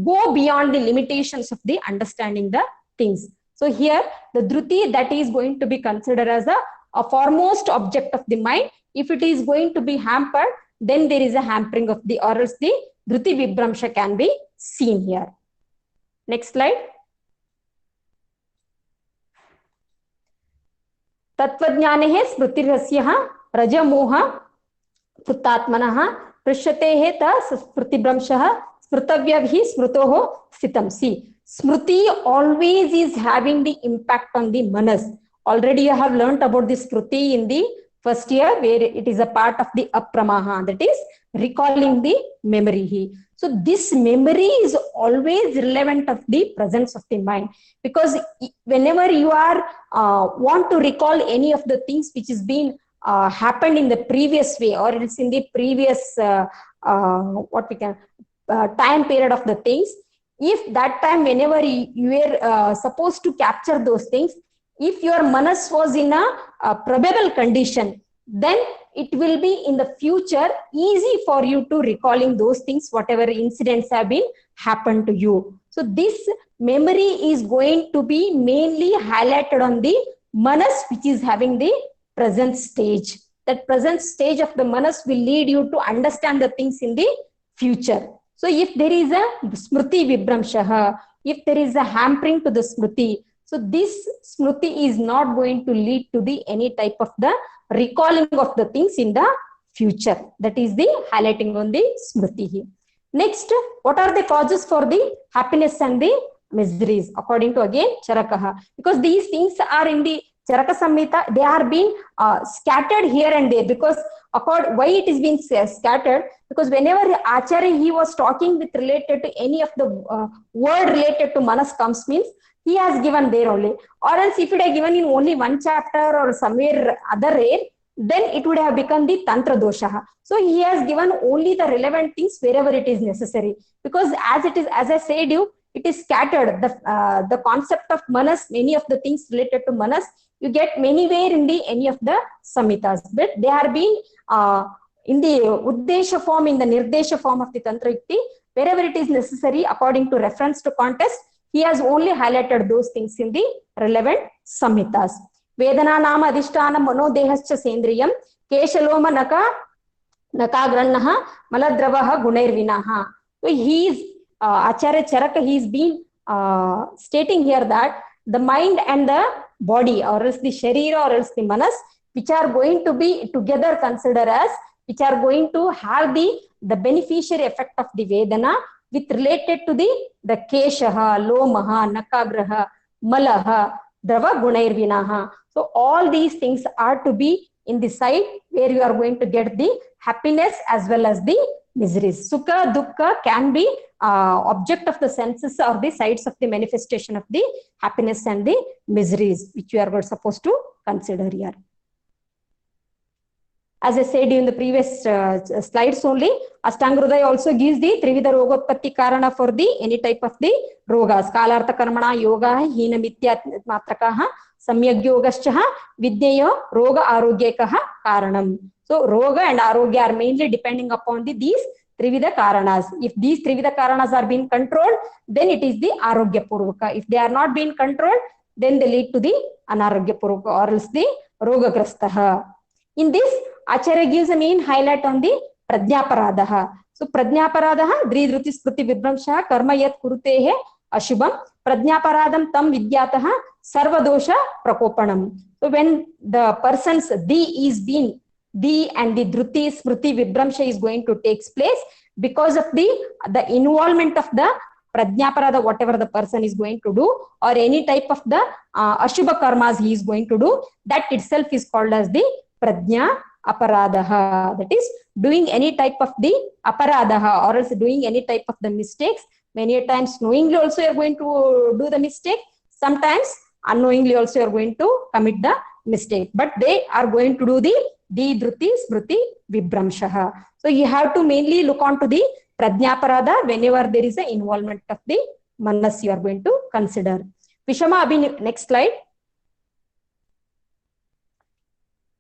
go beyond the limitations of the understanding the things. So here the Druti that is going to be considered as a foremost object of the mind. If it is going to be hampered, then there is a hampering of the, or else the Druti Vibramsha can be seen here. Next slide. Tattvajnane smritirasyaha rajamoha puttatmanaha prishyatehe ta smritibramshaha smritavyahi smrutoho sitam. See, Smriti always is having the impact on the manas. Already you have learnt about this Smriti in the first year, where it is a part of the apramaha, that is recalling the memory. So this memory is always relevant of the presence of the mind, because whenever you are want to recall any of the things which is being happened in the previous way, or it's in the previous what we can time period of the things, if that time whenever you were supposed to capture those things, if your manas was in a probable condition, then it will be in the future easy for you to recalling those things, whatever incidents have been happened to you. So this memory is going to be mainly highlighted on the manas which is having the present stage. That present stage of the manas will lead you to understand the things in the future. So if there is a Smriti Vibramshaha, if there is a hampering to the Smriti, so this Smriti is not going to lead to the any type of the recalling of the things in the future. That is the highlighting on the Smriti. Next, what are the causes for the happiness and the miseries, according to again Charakaha. Because these things are in the Charaka Samhita, they are being scattered here and there. Because why it is being scattered? Because whenever Acharya he was talking with related to any of the word related to Manas comes, means he has given there only. Or else if it had given in only one chapter or somewhere other area, then it would have become the Tantra Dosha. So he has given only the relevant things wherever it is necessary. Because as it is, as I said you, it is scattered. The concept of Manas, many of the things related to Manas, you get many where in the any of the Samhitas. But they are being in the Uddesha form, in the Nirdesha form of the Tantra Yukti, wherever it is necessary according to reference to context, he has only highlighted those things in the relevant Samhitas. Vedana nama adhishtana manodehascha sendriyam keshaloma nakagrannaha maladravaha gunairvinaha. So he is Acharya Charaka, he is been stating here that the mind and the body, or else the sharira, or else the manas, which are going to be together considered as, which are going to have the beneficiary effect of the Vedana with related to the Keshaha, Lomaha, Nakagraha, Malaha, Drava Gunairvinaha. So all these things are to be in the side where you are going to get the happiness as well as the miseries. Sukha, Dukkha can be object of the senses or the sides of the manifestation of the happiness and the miseries, which you are supposed to consider here. As I said in the previous slides only, Ashtanga Hridaya also gives the Trivida Rogotpatti Karana for the any type of the rogas. Kalartha Karmana Yoga, Hina Mitya Matrakaha, Samyak Yogaschaha, Vidyayo, Roga Arogyakaha Karanam. So Roga and Arogya are mainly depending upon these Trivida Karanas. If these Trivida Karanas are being controlled, then it is the Arogya Purvaka. If they are not being controlled, then they lead to the Anarogya Purvaka or else the Roga Grastaha. In this, Acharya gives a main highlight on the Pradnyaparadaha. So Pradnyaparadaha, Dridruti Spruti Vibramsha, Karma Yat Kurutehe, Ashubham, Pradnyaparadam Tam Vidyataha, Sarvadosha Prakopanam. So when the person's D is being D and the Dhruti, Smruti, Vibramsha is going to take place because of the involvement of the Pradnyaparada, whatever the person is going to do, or any type of the Ashubha karmas he is going to do, that itself is called as the Pradnya Aparadaha. That is doing any type of the Aparadaha, or else doing any type of the mistakes. Many times knowingly also you are going to do the mistake. Sometimes unknowingly also you are going to commit the mistake. But they are going to do the Dhruti, Smruti, Vibramshaha. So you have to mainly look on to the Pradnyaparada whenever there is an involvement of the Manas you are going to consider. Vishama next slide.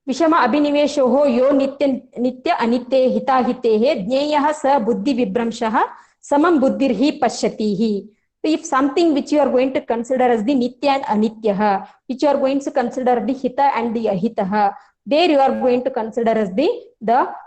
Vishama Abhiniveshoho yo nitya anitya hita hitehe jneyaha sa buddhi vibramshaha samam buddhirhi pashyatihi. So if something which you are going to consider as the nitya and anityaha, which you are going to consider the hita and the ahitaha, there you are going to consider as the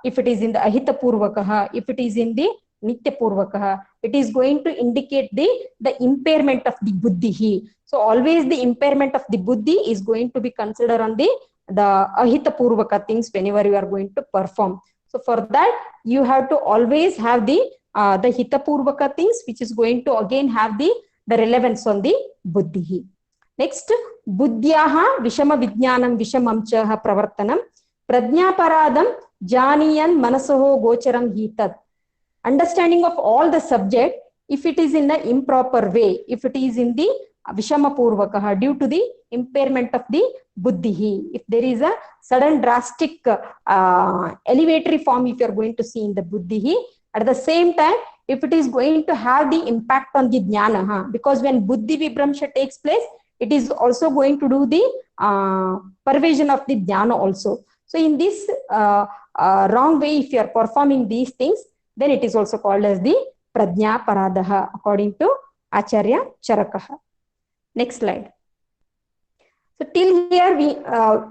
if it is in the ahita purvakaha, if it is in the nitya purvakaha, it is going to indicate the impairment of the buddhi. So always the impairment of the buddhi is going to be considered on the ahita purvaka things whenever you are going to perform. So for that you have to always have the hita purvaka things, which is going to again have the relevance on the buddhi. Next, buddhyaha vishama vijnanam vishamamchaha pravartanam pradnyaparadam janiyan manasoho gocharam hitat. Understanding of all the subject, if it is in the improper way, if it is in the vishama purvakaha, due to the impairment of the buddhi, if there is a sudden drastic elevatory form if you are going to see in the buddhi, at the same time if it is going to have the impact on the jnana, because when buddhi vibramsha takes place, it is also going to do the pervasion of the jnana also. So in this wrong way, if you are performing these things, then it is also called as the Pradnya Paradaha according to Acharya Charakaha. Next slide. So till here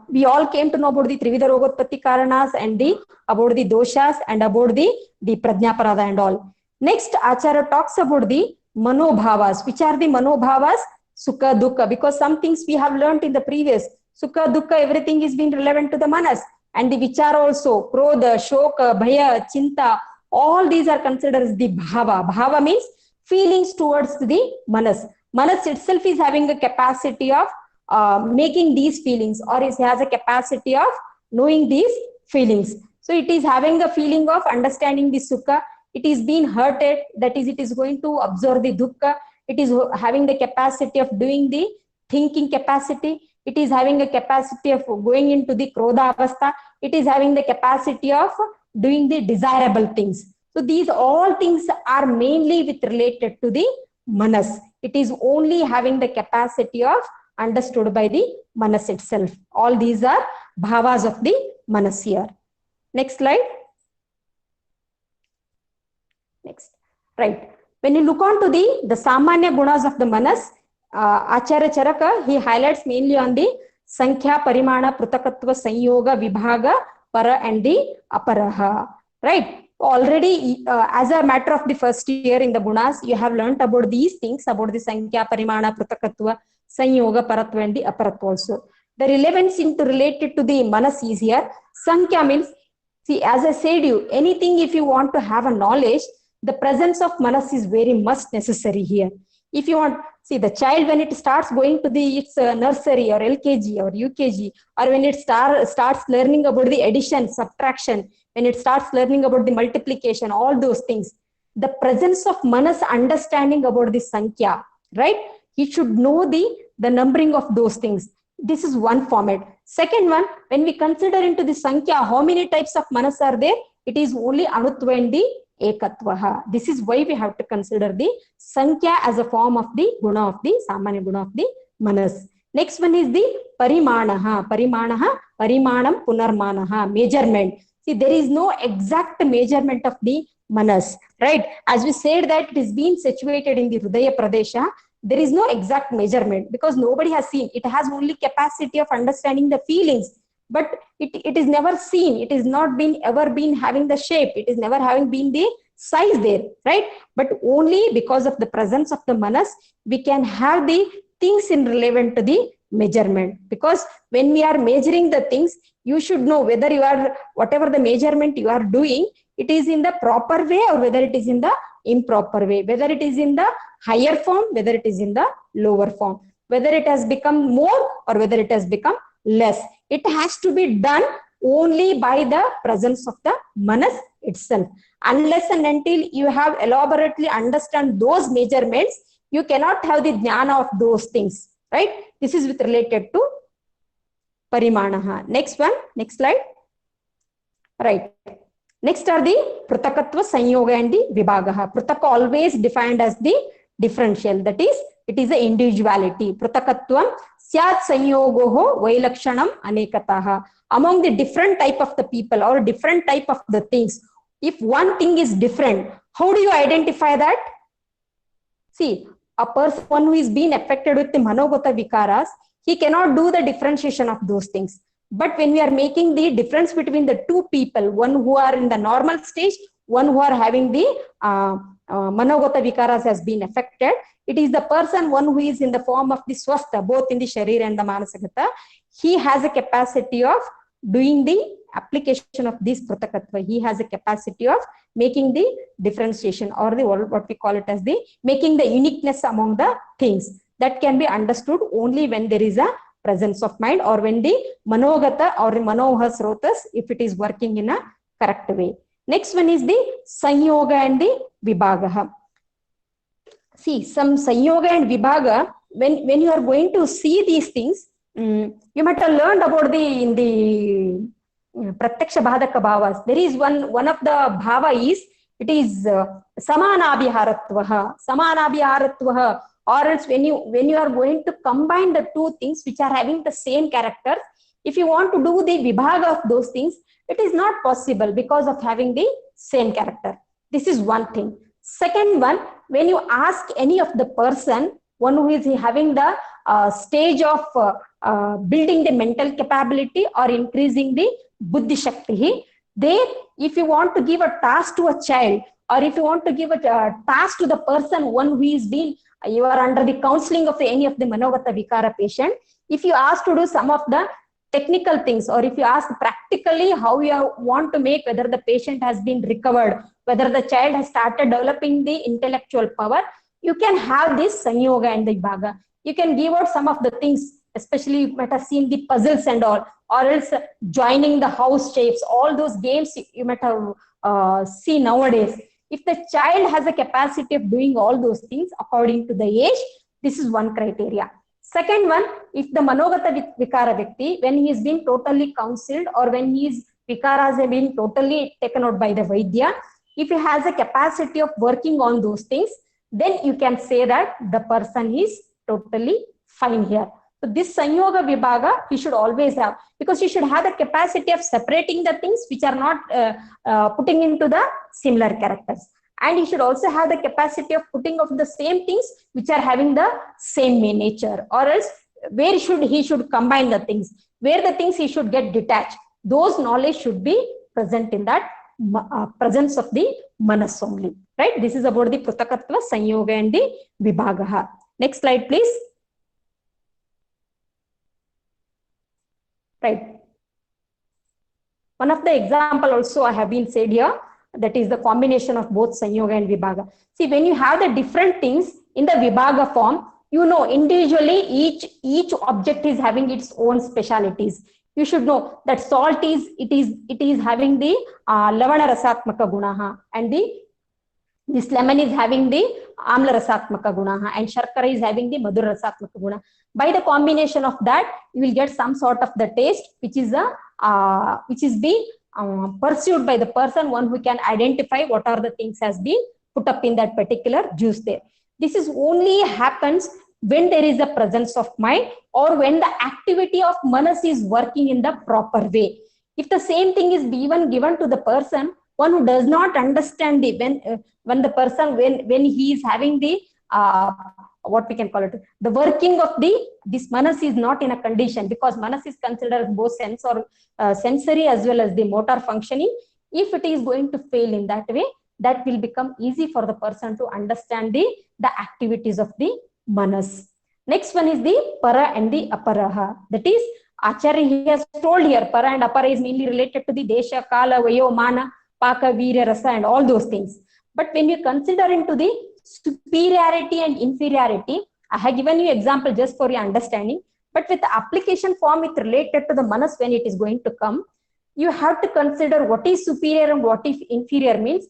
we all came to know about the Trivida Rogotpatti Karanas and about the doshas and about the Pradnya Parada and all. Next, Acharya talks about the Manobhavas. Which are the Manobhavas? Sukha, Dukkha, because some things we have learnt in the previous. Sukha, Dukkha, everything is being relevant to the Manas. And the Vichara also, Krodha, Shoka, Bhaya, Chinta, all these are considered as the Bhava. Bhava means feelings towards the Manas. Manas itself is having a capacity of making these feelings, or it has a capacity of knowing these feelings. So it is having a feeling of understanding the sukha. It is being hurted, that is, it is going to absorb the dukkha. It is having the capacity of doing the thinking capacity. It is having a capacity of going into the krodha avastha. It is having the capacity of doing the desirable things. So these all things are mainly with related to the manas. It is only having the capacity of understood by the manas itself. All these are bhavas of the manas here. Next slide. Next. Right. When you look on to the samanya gunas of the manas, Acharya Charaka, he highlights mainly on the Sankhya, Parimana, Prutakatva, Sanyoga, Vibhaga, Para and the Aparaha. Right. Already, as a matter of the first year in the gunas, you have learnt about these things, about the Sankhya, Parimana, Prutakatva, Sanyoga, Paratva and the Aparatva also. The relevance into related to the manas is here. Sankhya means, see, as I said you, anything if you want to have a knowledge, the presence of manas is very much necessary here. If you want, see, the child when it starts going to the its nursery or LKG or UKG, or when it starts learning about the addition, subtraction, when it starts learning about the multiplication, all those things, the presence of manas understanding about the sankhya, right? He should know the numbering of those things. This is one format. Second one, when we consider into the sankhya, how many types of manas are there? It is only anutva and the ekatvaha. This is why we have to consider the sankhya as a form of the guna of the samanya guna of the manas. Next one is the parimanaha. Parimanam punarmanaha, measurement. See, there is no exact measurement of the manas, right? As we said that it is being situated in the Hridaya Pradesha, there is no exact measurement because nobody has seen. It has only capacity of understanding the feelings, but it is never seen. It is not ever been having the shape. It is never having been the size there, right? But only because of the presence of the manas, we can have the things in relevant to the measurement. Because when we are measuring the things, you should know whether you are, whatever the measurement you are doing, it is in the proper way or whether it is in the improper way, whether it is in the higher form, whether it is in the lower form, whether it has become more or whether it has become less. It has to be done only by the presence of the manas itself. Unless and until you have elaborately understand those measurements, you cannot have the jnana of those things, right? This is with related to parimanaha. Next one, next slide. Right. Next are the Prutakatva, Sanyoga and the Vibhagaha. Prutaka always defined as the differential, that is, it is the individuality. Prutakatvam syat sanyogoho vailakshanam anekataha. Among the different type of the people or different type of the things, if one thing is different, how do you identify that? See, a person who is being affected with the manogata vikaras, he cannot do the differentiation of those things. But when we are making the difference between the two people, one who are in the normal stage, one who are having the manogata vikaras has been affected, it is the person, one who is in the form of the swastha, both in the sharir and the manasagata, he has a capacity of doing the application of this Prutakatva. He has a capacity of making the differentiation or the what we call it as the making the uniqueness among the things. That can be understood only when there is a presence of mind or when the manogata or manoha srotas, if it is working in a correct way. Next one is the sanyoga and the vibhagaha. See, some sanyoga and vibhaga, when you are going to see these things, you might have learned about in the pratyaksha bhadaka bhavas. There is one of the bhava is, it is samanabhiharatvaha. Or else when you are going to combine the two things which are having the same characters, if you want to do the vibhaga of those things, it is not possible because of having the same character. This is one thing. Second one, when you ask any of the person, one who is having the stage of building the mental capability or increasing the buddhi shakti, there if you want to give a task to a child or if you want to give a task to the person, one who is being, you are under the counseling of any of the manogata vikara patient, if you ask to do some of the technical things or if you ask practically how you want to make whether the patient has been recovered, whether the child has started developing the intellectual power, you can have this Sanyoga and the Vibhaga. You can give out some of the things, especially you might have seen the puzzles and all, or else joining the house shapes, all those games you might have seen nowadays. If the child has a capacity of doing all those things according to the age, this is one criteria. Second one, if the Manogata Vikara Vyakti, when he is being totally counseled or when his Vikaras have been totally taken out by the Vaidya, if he has a capacity of working on those things, then you can say that the person is totally fine here. So this Sanyoga Vibhaga he should always have, because he should have the capacity of separating the things which are not putting into the similar characters. And he should also have the capacity of putting of the same things which are having the same nature, or else where he should combine the things, where the things he should get detached. Those knowledge should be present in that presence of the Manas only, right? This is about the Pruthakatva, Sanyoga and the Vibhagaha. Next slide, please. Right. One of the example also I have been said here, that is the combination of both Sanyoga and Vibhaga. See, when you have the different things in the Vibhaga form, you know individually each object is having its own specialities. You should know that salt is having the Lavana Rasatmaka Gunaha, and this lemon is having the Amla Rasatmaka Gunaha, and Sharkara is having the Madhur Rasatmaka Guna. By the combination of that, you will get some sort of the taste which is being pursued by the person, one who can identify what are the things has been put up in that particular juice there. This is only happens when there is a presence of mind, or when the activity of manas is working in the proper way. If the same thing is even given to the person, one who does not understand the when the person when he is having the what we can call it, the working of this manas is not in a condition, because manas is considered as both sensory as well as the motor functioning. If it is going to fail in that way, that will become easy for the person to understand the activities of the manas. Next one is the para and the aparaha. That is, Acharya he has told here, para and apara is mainly related to the desha, kala, vayo, mana, paka, virya, rasa and all those things. But when you consider into the superiority and inferiority, I have given you example just for your understanding, but with the application form it related to the manas when it is going to come, you have to consider what is superior and what is inferior means,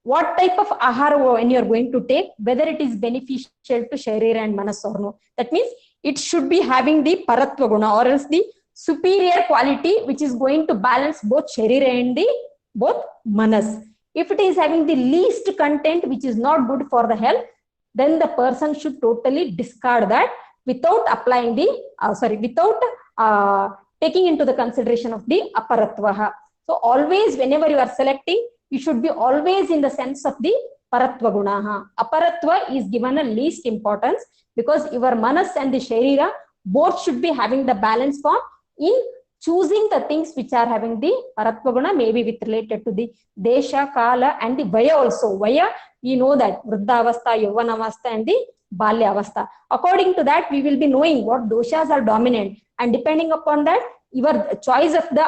what type of ahara when you are going to take, whether it is beneficial to sharira and manas or no. That means it should be having the paratva guna, or else the superior quality which is going to balance both sharira and the both manas. If it is having the least content which is not good for the health, then the person should totally discard that without applying the without taking into the consideration of the aparatvaha. So always whenever you are selecting, you should be always in the sense of the paratva gunaha. Aparatva is given a least importance, because your manas and the sharira both should be having the balance form in choosing the things which are having the paratva guna, maybe with related to the desha, kala and the vaya also. Vaya, we know that vruddha avastha, yavana avastha and the balya avastha. According to that, we will be knowing what doshas are dominant, and depending upon that, your choice of the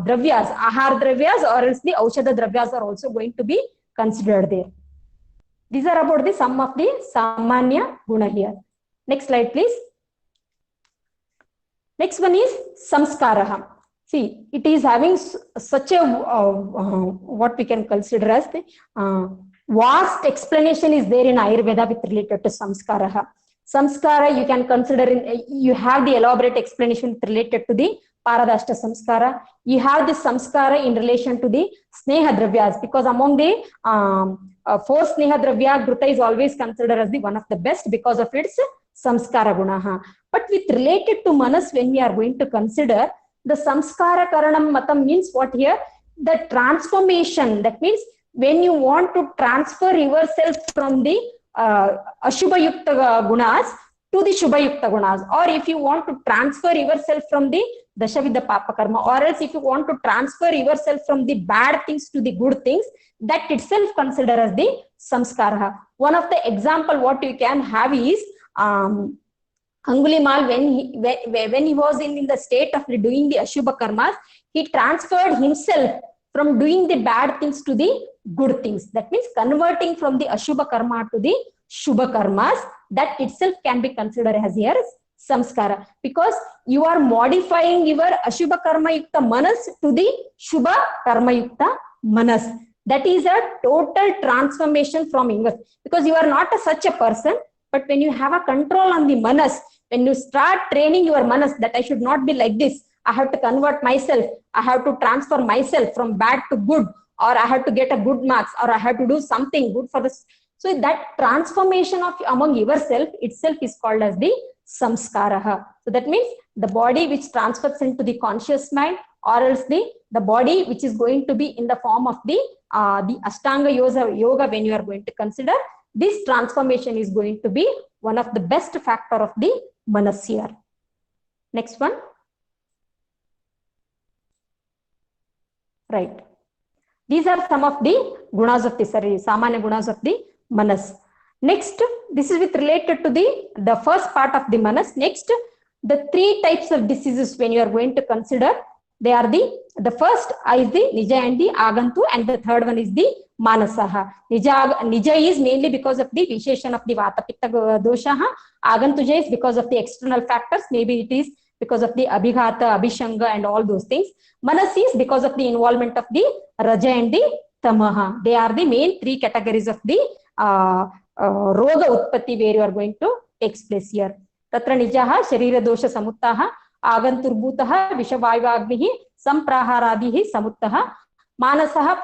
dravyas, ahar dravyas or else the aushadha dravyas are also going to be considered there. These are about the sum of the samanya guna here. Next slide, please. Next one is samskaraha. See, it is having such a what we can consider as the vast explanation is there in Ayurveda with related to samskaraha. Samskara you can consider you have the elaborate explanation related to the Paradashta samskara. You have this samskara in relation to the sneha dravyas, because among the 4 sneha dravya, Ghruta is always considered as the one of the best because of its samskara gunaha. But with related to manas, when we are going to consider the samskara karanam matam means what here? The transformation. That means when you want to transfer yourself from the ashubha yukta gunas to the shubha yukta gunas, or if you want to transfer yourself from the dashavidha papa karma, or else if you want to transfer yourself from the bad things to the good things, that itself considered as the samskara. One of the example what you can have is Angulimal, when he was in the state of doing the ashubha karmas, he transferred himself from doing the bad things to the good things. That means converting from the ashubha karma to the Shubha karmas, that itself can be considered as your samskara, because you are modifying your Ashubha karma yukta manas to the Shubha karma yukta manas. That is a total transformation from inward, because you are not such a person, but when you have a control on the manas, when you start training your manas that I should not be like this, I have to convert myself, I have to transfer myself from bad to good, or I have to get a good marks, or I have to do something good for this. So that transformation of among yourself itself is called as the samskaraha. So that means the body which transfers into the conscious mind, or else the body which is going to be in the form of the Ashtanga yoga when you are going to consider, this transformation is going to be one of the best factor of the manas here. Next one. Right. These are some of the gunas of the samanya gunas of the manas. Next, this is with related to the first part of the manas. Next, the three types of diseases when you are going to consider, they are the first is the nija and the agantu, and the third one is the manasaha. Nija is mainly because of the visheshan of the vata pitta dosha. Agantuja is because of the external factors. Maybe it is because of the abhighata, abhishanga and all those things. Manas is because of the involvement of the raja and the tamaha. They are the main three categories of the roga utpatti where you are going to take place here. Tatra nijaha sharira dosha samuttaha aganturbhutaha vishavayvagnihi sampraharadihi samuttaha manasaha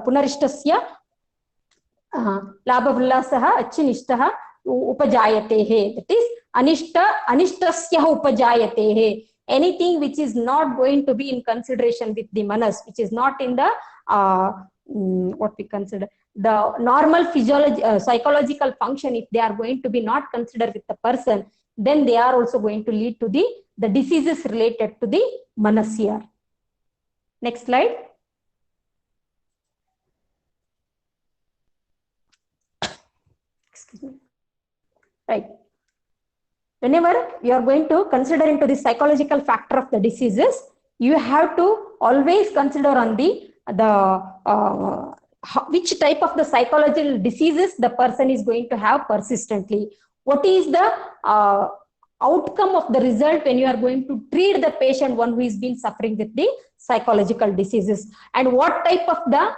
punarishtasya labhavillasaha achinishtaha upajayatehe. That is anishtasya upajayatehe. Anything which is not going to be in consideration with the manas, which is not in the what we consider the normal psychological function, if they are going to be not considered with the person, then they are also going to lead to the diseases related to the manas here. Next slide. Excuse me. Right. Whenever you are going to consider into the psychological factor of the diseases, you have to always consider on the which type of the psychological diseases the person is going to have persistently. What is the outcome of the result when you are going to treat the patient, one who is been suffering with the psychological diseases, and what type of the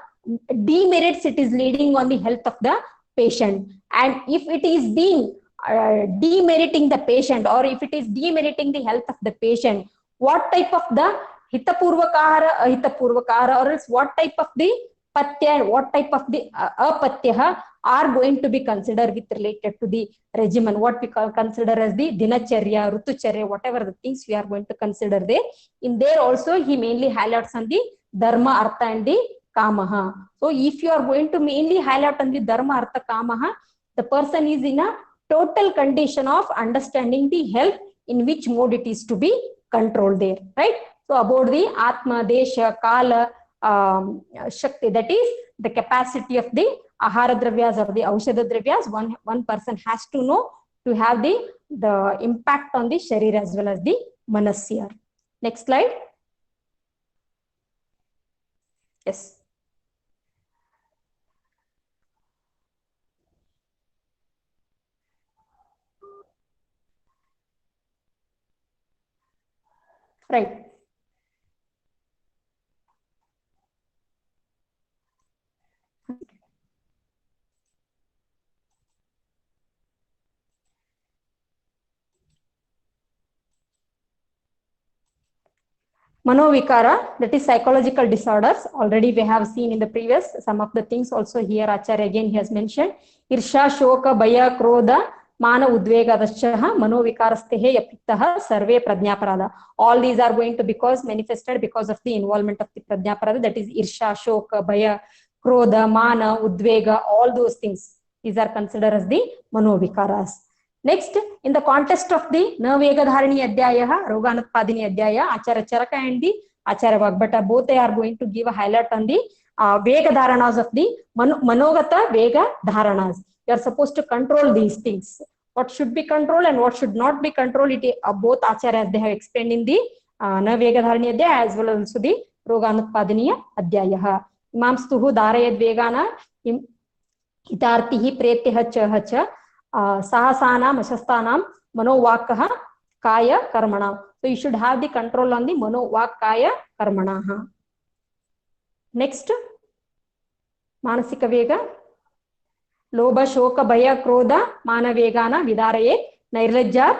demerits it is leading on the health of the patient. And if it is being demeriting the patient, or if it is demeriting the health of the patient, what type of the hitapurvakara, ahitapurvakara, or else what type of the patya, what type of the apatyaha are going to be considered with related to the regimen, what we consider as the dinacharya, rutucharya, whatever the things we are going to consider there. In there also he mainly highlights on the dharma, artha and the kamaha. So if you are going to mainly highlight on the dharma, artha, kamaha, the person is in a total condition of understanding the health in which mode it is to be controlled there, right? So about the atma, desha, kala, shakti, that is the capacity of the ahara dravyas or the aushadha dravyas, one person has to know to have the impact on the sharir as well as the manas here. Next slide. Yes. Right. Manovikara, that is psychological disorders. Already we have seen in the previous some of the things also here. Acharya again he has mentioned Irsha, Shoka, Bhaya, Krodha, Mana, Udvega, Dashaha, Manovikarastehe, Yapitaha, Sarve, Pradnyaparada. All these are going to be manifested because of the involvement of the Pradnyaparada, that is Irsha, Shoka, Bhaya, Krodha, Mana, Udvega, all those things. These are considered as the Manovikaras. Next, in the context of the Navega Dharani Adhyayaha, Roganatpadini Adhyaya, Acharya Charaka and the Acharya Vagbhata, both they are going to give a highlight on the Vega Dharanas of the Manogata Vega Dharanas. You are supposed to control these things. What should be controlled and what should not be controlled, both Acharyas they have explained in the Navega Dharani Adhyaya as well as also the Roganatpadini Adhyayaha. Imam Stuhu Dharayad Vegana हितार्थिः प्रेत्यः च साहसानाम् अशस्तानां मनोवाक्कः काय कर्मणां. So you should have the control on the mano vak kaya karmanaha. Next, manasika vega. Lobha shoka bhaya krodha manavegana vidaraye nairlajja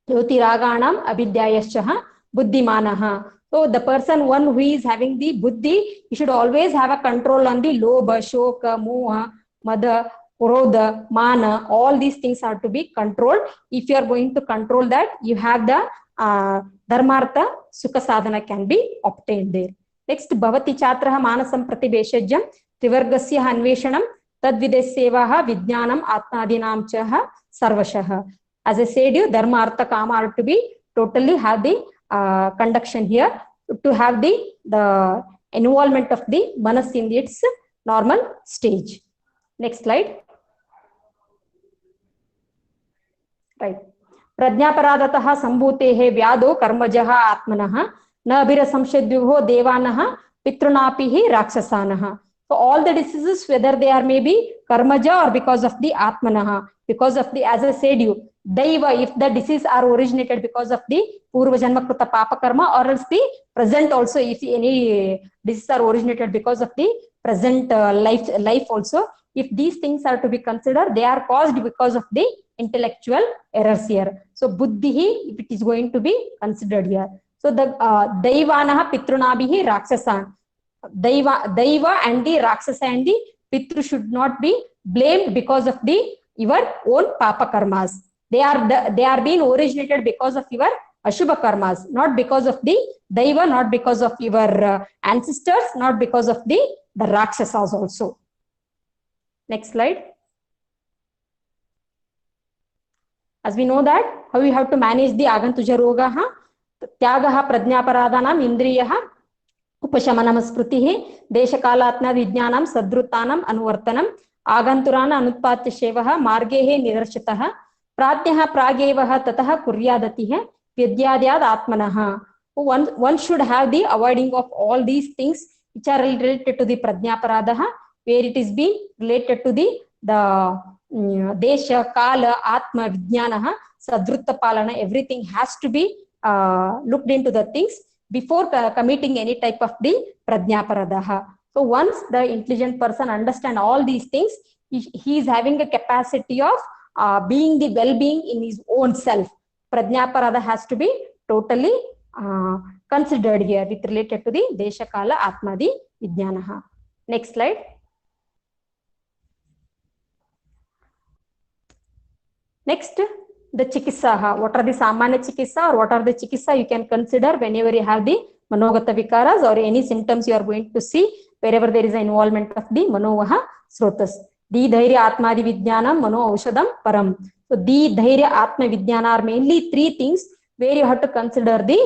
jyotiragaanam abhidyayascha buddhimanaha. So the person, one who is having the buddhi, he should always have a control on the lobha, shoka, moha, mada, krodha, mana. All these things are to be controlled. If you are going to control that, you have the dharmartha sukha sadhana can be obtained there. Next, bhavati chatraha manasam pratibeshajyam trivargasya anveshanam tadvidesyevaha vijnanam atmadinam chaha sarvashah. As I said, you dharma artha kama are to be totally have the conduction here, to have the involvement of the manas in its normal stage. Next slide. Right. प्रज्ञापराधतः संभूतेः व्याधो कर्मजः आत्मनः न अभिरसंशद्युः देवानः पितृनापि हि राक्षसानः. So all the diseases, whether they are maybe karmaja or because of the atmanah, because of the, as I said you, daiva, if the disease are originated because of the purva janma krita papa karma, or else the present also, if any diseases are originated because of the present life also, if these things are to be considered, they are caused because of the intellectual errors here. So buddhi, if it is going to be considered here. So the daivanaha pitrunabhihi raksasan. Daiva and the rakshasa and the pitru should not be blamed because of the your own papa karmas. They are being originated because of your ashubha karmas, not because of the daiva, not because of your ancestors, not because of the rakshasas also. Next slide. As we know that how you have to manage the agantuja rogaha, tyagaha prajnaparadhanam indriyaha upashamanam sprutihi deshakalatna vijnanam sadrutanam anuvartanam aganturana anutpatya shevaha margehe nidarshataha pradnyaha pragevaha tataha kuryadatiha vidyadyad atmanaha. One should have the avoiding of all these things which are related to the prajnaparadaha, where it is being related to the desha, kala, atma, vijnanaha, sadrutta palana, everything has to be looked into the things before committing any type of the prajnaparadaha. So once the intelligent person understands all these things, he is having a capacity of being the well-being in his own self. Prajnaparada has to be totally considered here with related to the desha, kala, atma, the vijnanaha. Next slide. Next, the chikitsaha. What are the samanya chikitsa or what are the chikitsa you can consider whenever you have the manogata vikaras or any symptoms you are going to see wherever there is an involvement of the manovaha srotas. Di dhairya atmadi vijnanam mano aushadam param. So di dhairya atma vijnana are mainly three things where you have to consider the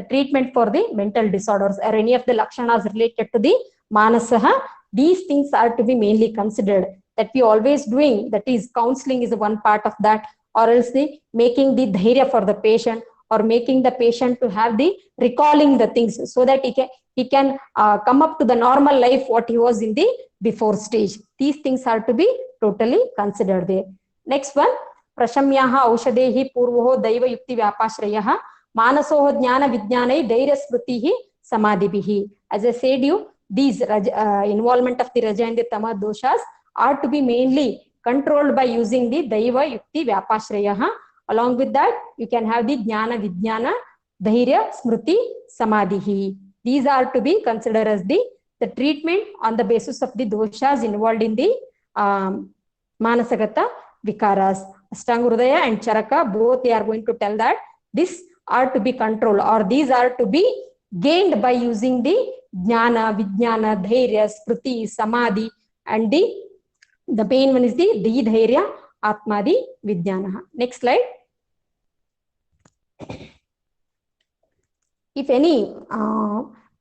treatment for the mental disorders or any of the lakshanas related to the manasaha. These things are to be mainly considered. That we always doing, that is counseling is one part of that, or else the making the dhairya for the patient or making the patient to have the recalling the things so that he can come up to the normal life what he was in the before stage. These things are to be totally considered there. Next one, prashamyaha aushadehi purvoho daiva yukti vyapashrayaha manasoho jnana vijnanai dhairya smrutihi samadhibihi. As I said you, these involvement of the raja and the tama doshas are to be mainly controlled by using the daiva yukti vyapashrayaha. Along with that, you can have the jnana vijnana dhairya smriti samadhihi. These are to be considered as the treatment on the basis of the doshas involved in the manasagata vikaras. Ashtanga Hridaya and Charaka, both they are going to tell that these are to be controlled or these are to be gained by using the jnana, vijnana, dhairya, smriti, samadhi, and the main one is the dhairya, atmadi, vijnanaha. Next slide. If any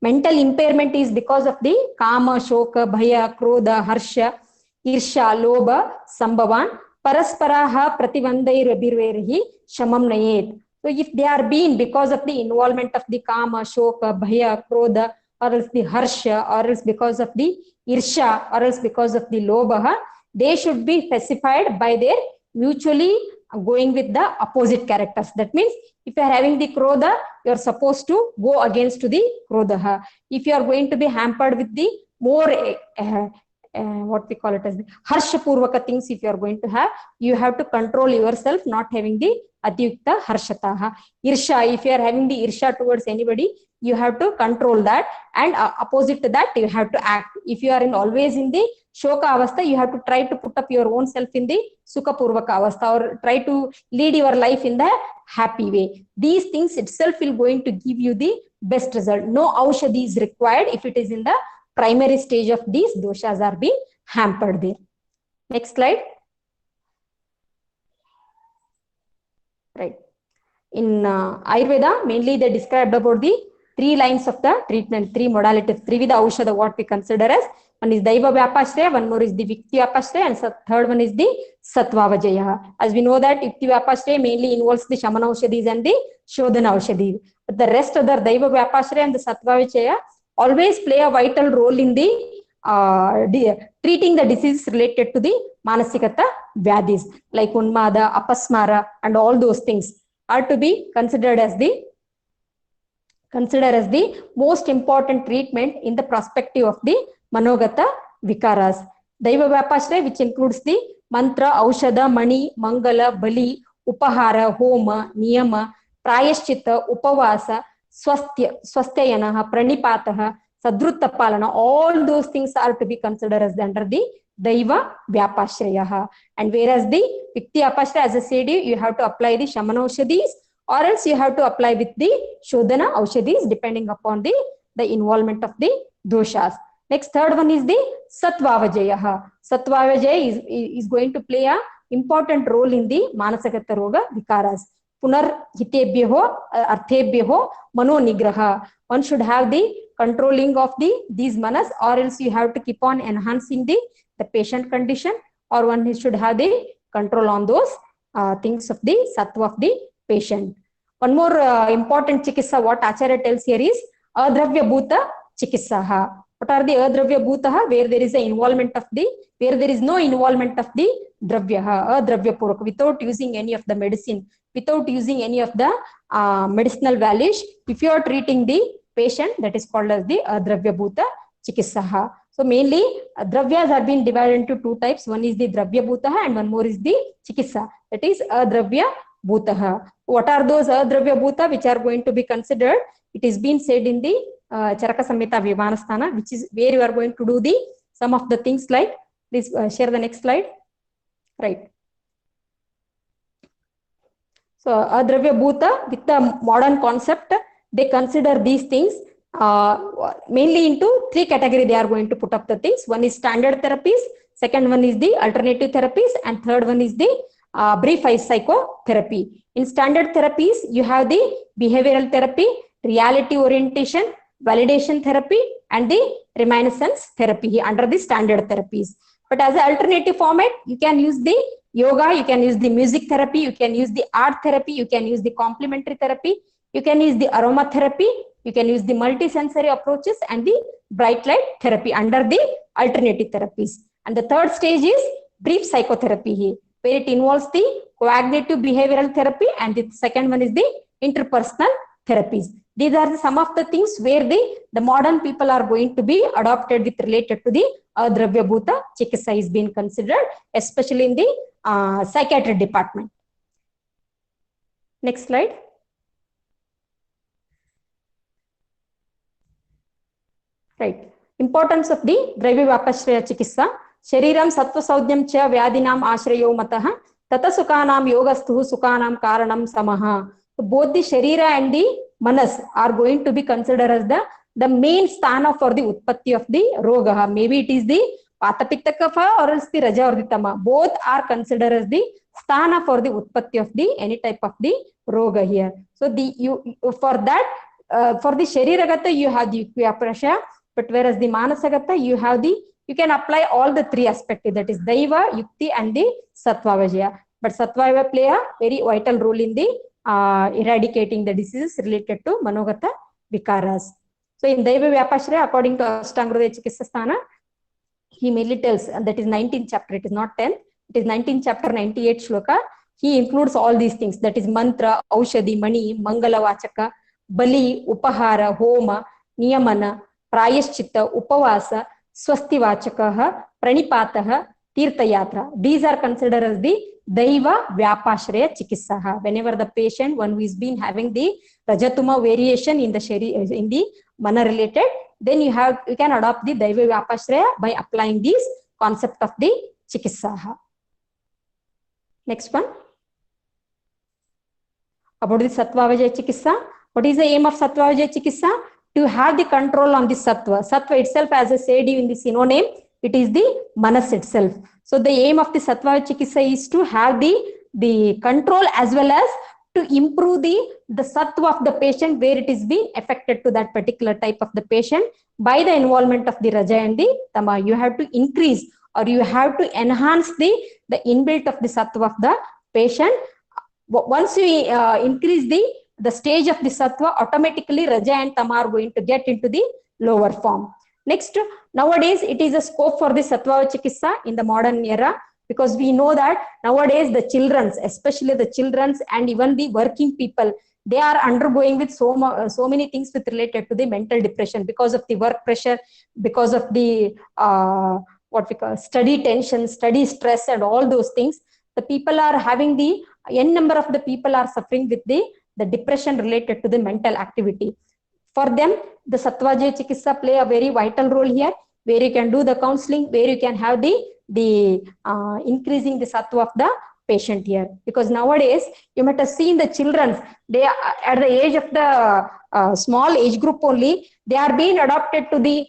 mental impairment is because of the kama, shoka, bhaya, krodha, harsha, irsha, lobha, sambhavan, parasparaha prativandhairabhirverhi shamam nayet. So if they are being because of the involvement of the kama, shoka, bhaya, krodha, or else the harsha, or else because of the irsha, or else because of the lobha, they should be specified by their mutually going with the opposite characters. That means if you are having the Krodha, you are supposed to go against to the Krodha. If you are going to be hampered with the more what we call it as the Harsha Purvaka things, if you are going to have, you have to control yourself, not having the Atyukta Harshataha. Irsha, if you are having the Irsha towards anybody, you have to control that, and opposite to that, you have to act. If you are in always in the Shoka Avastha, you have to try to put up your own self in the Sukha Purvaka Avastha, or try to lead your life in the happy way. These things itself will going to give you the best result. No Aushadhi is required if it is in the primary stage of these doshas are being hampered there. Next slide. Right. In Ayurveda, mainly they described about the 3 lines of the treatment, 3 modalities, Trivida Aushadha, what we consider as. One is Daiva Vyapashraya, one more is the Vikti Vyapashraya, and third one is the Sattva-Vajaya. As we know that Vikti Vyapashraya mainly involves the Shamana Aushadhis and the Shodhana Aushadhis. But the rest of the Daiva Vyapashraya and the Sattva-Vajaya always play a vital role in the treating the diseases related to the Manasikata Vyadhis, like Unmada, Apasmara, and all those things are to be considered as the most important treatment in the perspective of the Manogata Vikaras. Daiva Vyapashraya, which includes the Mantra, Aushadha, Mani, Mangala, Bali, Upahara, Homa, Niyama, Prayashchita, Upavasa, Swasthayanaha, Pranipataha, Sadruttapalana, all those things are to be considered as under the Daiva Vyapashrayaha. And whereas the Vikti Vyapashraya, as I said, you have to apply the Shamana Aushadhis, or else you have to apply with the Shodhana Aushadhis depending upon the involvement of the doshas. Next, third one is the Sattva-Vajayaha. Sattva-Vajaya is going to play a important role in the Manasagata Roga Vikaras. Punar hitebhyo arthebhyo mano nigraha. One should have the controlling of these manas, or else you have to keep on enhancing the patient condition, or one should have the control on those things of the sattva of the patient. One more important chikitsa, what Acharya tells here is Adravya Bhuta Chikitsaha. What are the Adravya Bhutaha? Where there is an involvement of where there is no involvement of the Dravyaha, Adravya Puraka, without using any of the medicine, without using any of the medicinal values. If you are treating the patient, that is called as the Adravya Bhuta Chikitsaha. So mainly Dravyas are being divided into 2 types. One is the Dravya Bhutaha and one more is the Chikitsa. That is Adravya Bhutaha. What are those Adravya Bhuta which are going to be considered? It is being said in the Charaka Samhita Vimanasthana, which is where you are going to do some of the things like, please share the next slide. Right. So Adravya Bhuta, with the modern concept, they consider these things mainly into 3 categories. They are going to put up the things. One is standard therapies, second one is the alternative therapies, and third one is the brief psychotherapy. In standard therapies, you have the behavioral therapy, reality orientation, validation therapy, and the reminiscence therapy under the standard therapies. But as an alternative format, you can use the yoga, you can use the music therapy, you can use the art therapy, you can use the complementary therapy, you can use the aromatherapy, you can use the multisensory approaches, and the bright light therapy under the alternative therapies. And the third stage is brief psychotherapy, where it involves the cognitive behavioral therapy, and the second one is the interpersonal therapies. These are some of the things where the modern people are going to be adopted with related to the Adravya Bhuta Chikitsa is being considered, especially in the psychiatry department. Next slide. Right. Importance of the Dravya Vyapashraya Chikitsa. Shariram Sattva Saudhyam Cha Vyadinam Ashrayo Mataha Tata Sukhanam Yogastuhu Sukhanam Karanam Samaha. So both the Sharira and the Manas are going to be considered as the main sthana for the Utpatti of the Rogaha. Maybe it is the Vata Pitta Kapha or else the Raja or the Tama. Both are considered as the sthana for the Utpatti of the any type of the Roga here. So for that, for the Shariragata you have the Vyapashraya, but whereas the Manasagata you have you can apply all the 3 aspects, that is Daiva, Yukti, and the Sattva-Vajaya. But Sattva play a very vital role in the eradicating the diseases related to Manogata Vikaras. So in Daiva Vyapashraya, according to Ashtanga Hridaya Chikitsa Sthana, he merely tells, and that is 19th chapter, it is not 10th, it is 19th chapter, 98th shloka. He includes all these things, that is mantra, aushadhi, mani, mangala vachaka, bali, upahara, homa, niyamana, prayashchitta, upavasa, swasti vachakaha, pranipataha, tirthayatra. These are considered as the Daiva Vyapashraya Chikitsaha. Whenever the patient, one who is been having the Rajatuma variation in the mana related, then you can adopt the Daiva Vyapashraya by applying these concept of the Chikitsaha. Next one. About the Sattva Vijaya Chikitsa. What is the aim of Sattva Vijaya Chikitsa? To have the control on the Sattva. Sattva itself, as I said in the synonym, it is the Manas itself. So the aim of the Sattva Chikitsa is to have the control as well as to improve the Sattva of the patient where it is being affected to that particular type of the patient by the involvement of the Raja and the Tama. You have to increase or you have to enhance the inbuilt of the Sattva of the patient. Once you increase the stage of the Sattva, automatically Raja and Tama are going to get into the lower form. Next, nowadays it is a scope for the Sattva Chikitsa in the modern era, because we know that nowadays the children, especially the children and even the working people, they are undergoing with so many things with related to the mental depression because of the work pressure, because of the what we call study tension, study stress, and all those things. The people are having the n number of the people are suffering with the depression related to the mental activity. For them, the Sattva Vijaya Chikitsa play a very vital role here, where you can do the counseling, where you can have the increasing the Sattva of the patient here. Because nowadays, you might have seen the children, they are at the age of the small age group only, they are being adopted to the,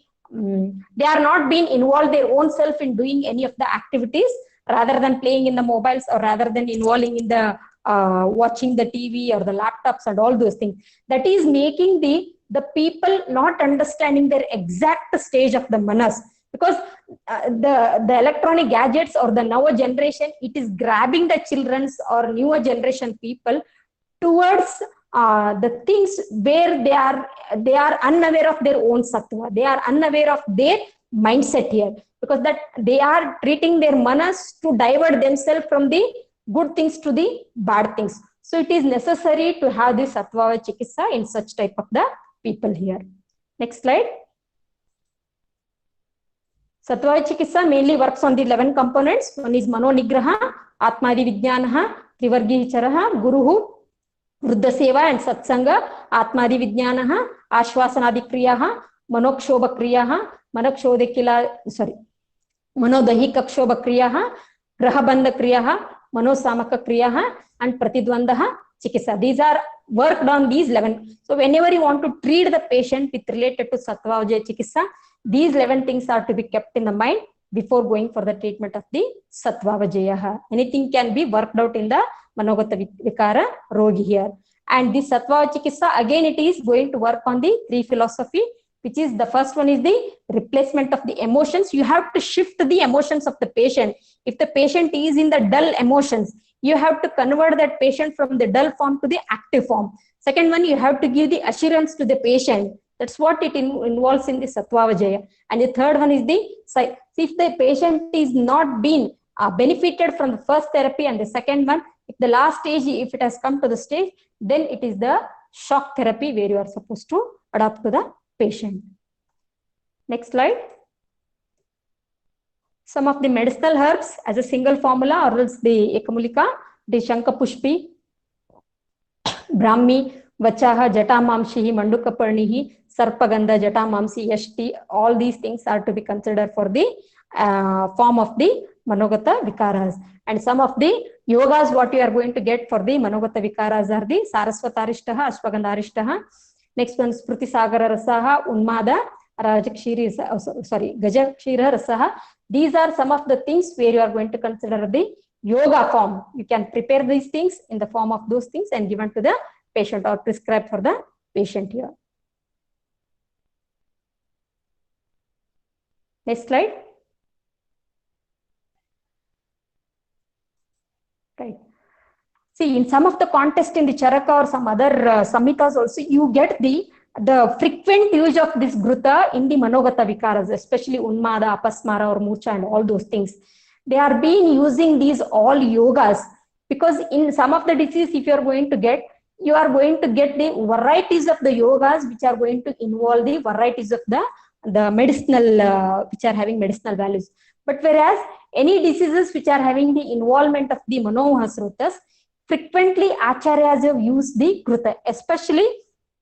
they are not being involved their own self in doing any of the activities, rather than playing in the mobiles or rather than involving in the watching the TV or the laptops and all those things. That is making the people not understanding their exact stage of the manas, because the electronic gadgets or the now generation, it is grabbing the children's or newer generation people towards the things where they are unaware of their own sattva, they are unaware of their mindset here, because that they are treating their manas to divert themselves from the good things to the bad things. So it is necessary to have the Sattva Chikitsa in such type of the people here. Next slide. Sattva Chikitsa mainly works on the 11 components. One is Mano Nigraha, Atmadi Vijnanaha, Trivargi Charaha, Guruhu, Vruddha Seva and Satsanga, Atmadi Vijnanaha, Ashwasanadi Kriyaha, Manokshobha Kriyaha, Manodahika Kshobha Kriyaha, Grahabandha Kriyaha, Manosamaka Kriyaha, and Pratidwandaha Chikitsa. These are worked on these 11. So whenever you want to treat the patient with related to Sattva Vijaya Chikitsa, these 11 things are to be kept in the mind before going for the treatment of the Sattva Vijaya. Anything can be worked out in the Manogata Vikara Rogi here. And this Sattva Chikitsa, again it is going to work on the 3 philosophy, which is the first one is the replacement of the emotions. You have to shift the emotions of the patient. If the patient is in the dull emotions, you have to convert that patient from the dull form to the active form. Second one, you have to give the assurance to the patient. That's what it involves in the Sattva Vijaya. And the third one is the, if the patient is not being benefited from the first therapy and the second one, if the last stage, if it has come to the stage, then it is the shock therapy where you are supposed to adapt to the patient. Next slide. Some of the medicinal herbs as a single formula, or else the Ekamulika, the Shankapushpi, Brahmi, Vachaha, Jatamamshihi, Mandukaparnihi, Sarpagandha, Jatamamsi, Yashti, all these things are to be considered for the form of the Manogata Vikaras. And some of the yogas what you are going to get for the Manogata Vikaras are the Saraswatarishtaha, Ashwagandharishtaha. Next one is Spruti Sagara Rasaha, Unmada, Rajakshiri, Gajakshira Rasaha. These are some of the things where you are going to consider the yoga form. You can prepare these things in the form of those things and given to the patient or prescribed for the patient here. Next slide. Right. See, in some of the contests in the Charaka or some other Samhitas also, you get the the frequent use of this gruta in the manogata vikaras, especially unmada, apasmara or murcha and all those things. They are been using these all yogas because in some of the disease, if you are going to get, you are going to get the varieties of the yogas which are going to involve the varieties of the medicinal, which are having medicinal values. But whereas any diseases which are having the involvement of the manohasrutas, frequently acharyas have used the gruta, especially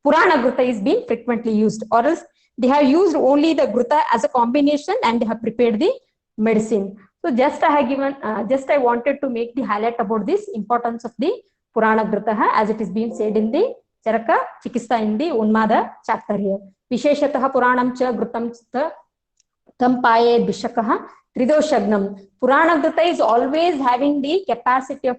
Purana gruta is being frequently used, or else they have used only the gruta as a combination and they have prepared the medicine. So just I have given, just I wanted to make the highlight about this importance of the Purana gruta as it is being said in the Charaka Chikitsa in the Unmada chapter here. Visheshatah Puranam cha grutam cha tam paye bishakaha tridoshagnam. Purana gruta is always having the capacity of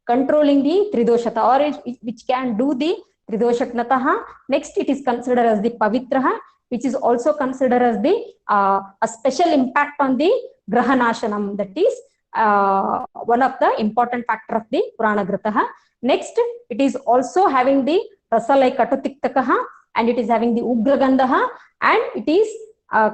controlling the tridoshata, or which can do the Tridoshagnataha. Next, it is considered as the Pavitraha, which is also considered as the a special impact on the Grahanashanam. That is one of the important factor of the Purana Grataha. Next, it is also having the Rasalai Katutiktakaha, and it is having the Ugragandaha, and it is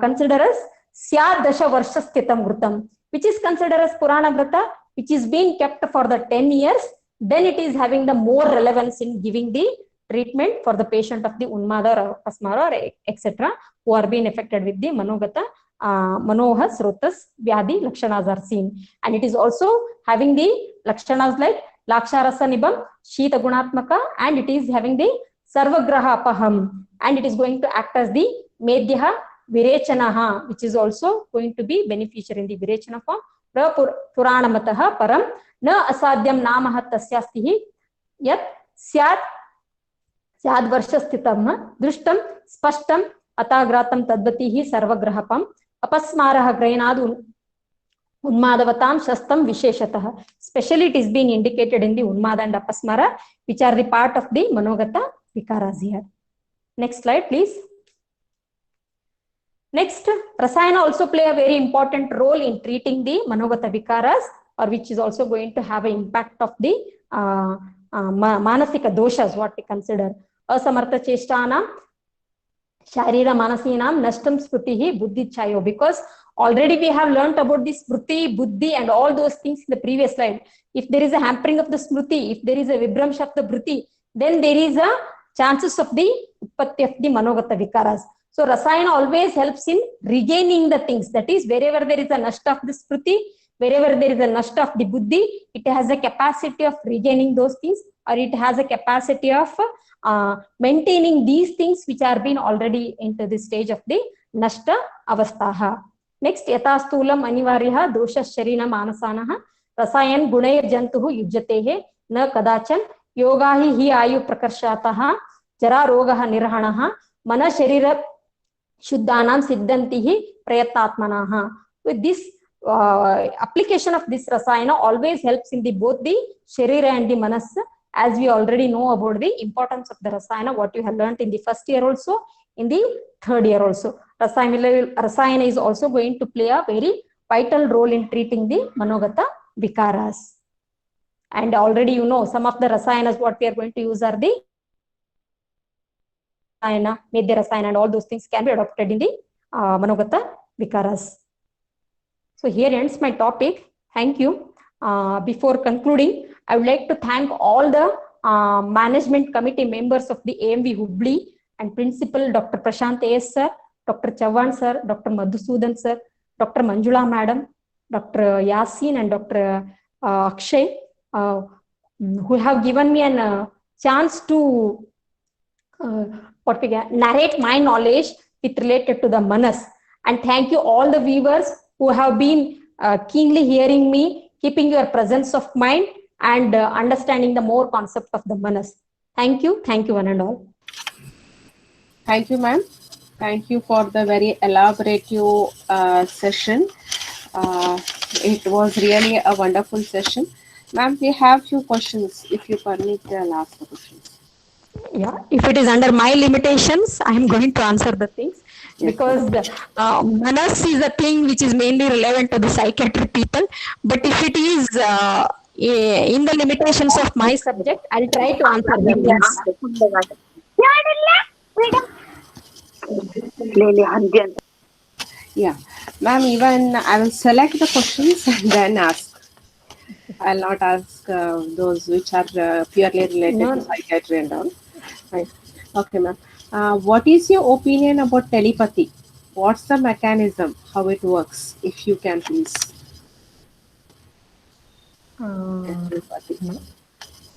considered as Syadasha Varshasthitam Grutam, which is considered as Purana Grata, which is being kept for the 10 years. Then it is having the more relevance in giving the treatment for the patient of the Unmada or Apasmara or etc. who are being affected with the Manogata, Manoha, Srotas, Vyadi, Lakshanas are seen. And it is also having the Lakshanas like Laksharasa Nibam, Shita Gunatmaka, and it is having the Sarvagraha Apaham, and it is going to act as the Medhyaha Virechanaha, which is also going to be beneficial in the Virechana form. Puranamataha Param Na Asadhyam Namaha Tasyastihi Yat Syat Syad Varshasthitam Drushtam Spashtam Atagratam Tadvatihi Sarvagrahapam Apasmaraha Grainad Unmadavatam Shastam Visheshatah. Especially it is being indicated in the Unmada and Apasmara, which are the part of the Manogata Vikaras here. Next slide, please. Next, Rasayana also play a very important role in treating the Manogata Vikaras, or which is also going to have an impact of the Manasika doshas, what we consider. Asamartha Cheshtanam, Sharira Manasinam, Nashtam Sprutihi, Buddhi Chayo. Because already we have learnt about this Spruti, Buddhi and all those things in the previous slide. If there is a hampering of the Smruti, if there is a Vibramsha of the Bruti, then there is a chances of the Uppatti of the Manogata Vikaras. So Rasayana always helps in regaining the things. That is, wherever there is a nashta of the Spruti, wherever there is a nashta of the Buddhi, it has a capacity of regaining those things, or it has a capacity of maintaining these things which are been already into the stage of the nashta avastaha. Next, yatastulam anivaryaha dosha sharina manasanaha rasayan gunayar jantuhu yujyatehe na kadachan yogahi hi ayu prakarshataha jara rogaha nirhanaha mana sharira Shuddhanam Siddhantihi Prayatatmanaha. With this application of this Rasayana always helps in the both the Sharira and the Manas, as we already know about the importance of the Rasayana, what you have learnt in the first year also, in the third year also. Rasayana is also going to play a very vital role in treating the Manogata Vikaras. And already you know some of the Rasayanas what we are going to use are the Medhya Rasayana, and all those things can be adopted in the Manogata Vikaras. So here ends my topic. Thank you. Before concluding, I would like to thank all the management committee members of the AMV Hubli and Principal Dr. Prashant A.S. sir, Dr. Chavan sir, Dr. Madhusudan sir, Dr. Manjula madam, Dr. Yasin and Dr. Akshay, who have given me a chance to narrate my knowledge with related to the Manas. And thank you all the viewers who have been keenly hearing me, keeping your presence of mind and understanding the more concept of the Manas. Thank you one and all. Thank you, ma'am. Thank you for the very elaborative session. It was really a wonderful session. Ma'am, we have few questions. If you permit, I'll ask the questions. Yeah, if it is under my limitations, I am going to answer the things, because Manas is a thing which is mainly relevant to the psychiatric people. But if it is in the limitations of my subject, I'll try to answer the things. madam? Yeah, ma'am, even I will select the questions and then ask. I'll not ask those which are purely related to psychiatry and all. Right. Okay, ma'am. What is your opinion about telepathy? What's the mechanism? How it works? If you can, please. Telepathy.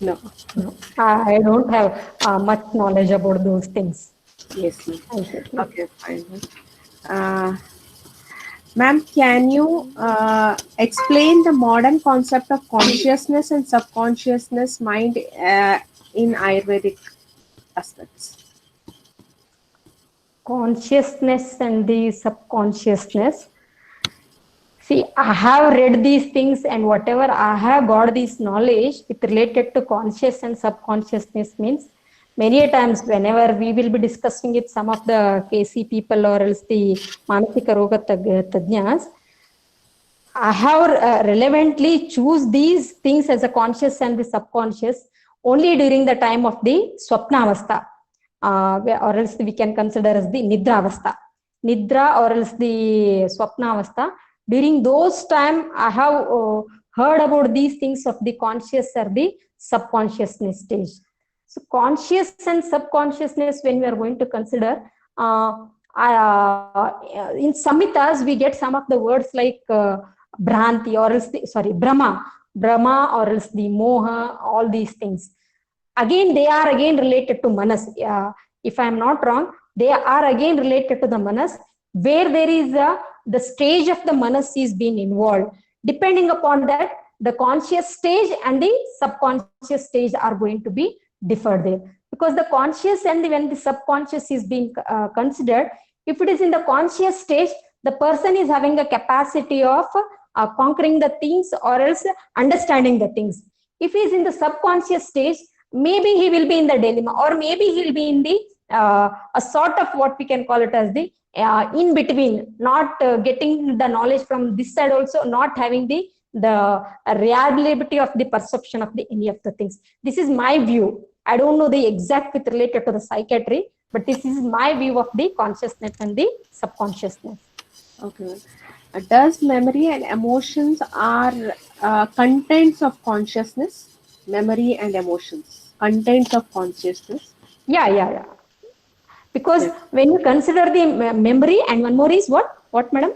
No. No, I don't have much knowledge about those things. Yes, ma'am. Okay, fine. Ma'am, can you explain the modern concept of consciousness and subconsciousness mind in Ayurvedic aspects? Consciousness and the subconsciousness. See, I have read these things, and whatever I have got this knowledge with related to conscious and subconsciousness means many a times whenever we will be discussing with some of the KC people or else the Manasika Roga Tadnyas, I have relevantly choose these things as a conscious and the subconscious only during the time of the Swapna Avastha, or else we can consider as the Nidra Avastha. Nidra or else the Swapna Avastha. During those time, I have heard about these things of the conscious or the subconsciousness stage. So conscious and subconsciousness, when we are going to consider, in Samhitas, we get some of the words like Bhranti or else Brahma or else the Moha, all these things. Again, they are again related to Manas. If I am not wrong, they are again related to the Manas, where there is the stage of the Manas is being involved. Depending upon that, the conscious stage and the subconscious stage are going to be differed there. Because the conscious and when the subconscious is being considered, if it is in the conscious stage, the person is having a capacity of conquering the things or else understanding the things. If he is in the subconscious stage, maybe he will be in the dilemma, or maybe he will be in the a sort of what we can call it as the in between, not getting the knowledge from this side, also not having the reliability of the perception of the any of the things. This is my view. I don't know the exact with related to the psychiatry, but this is my view of the consciousness and the subconsciousness. Okay. Does memory and emotions are contents of consciousness? Memory and emotions, contents of consciousness. Yeah. Because when you consider the memory, and one more is what, madam?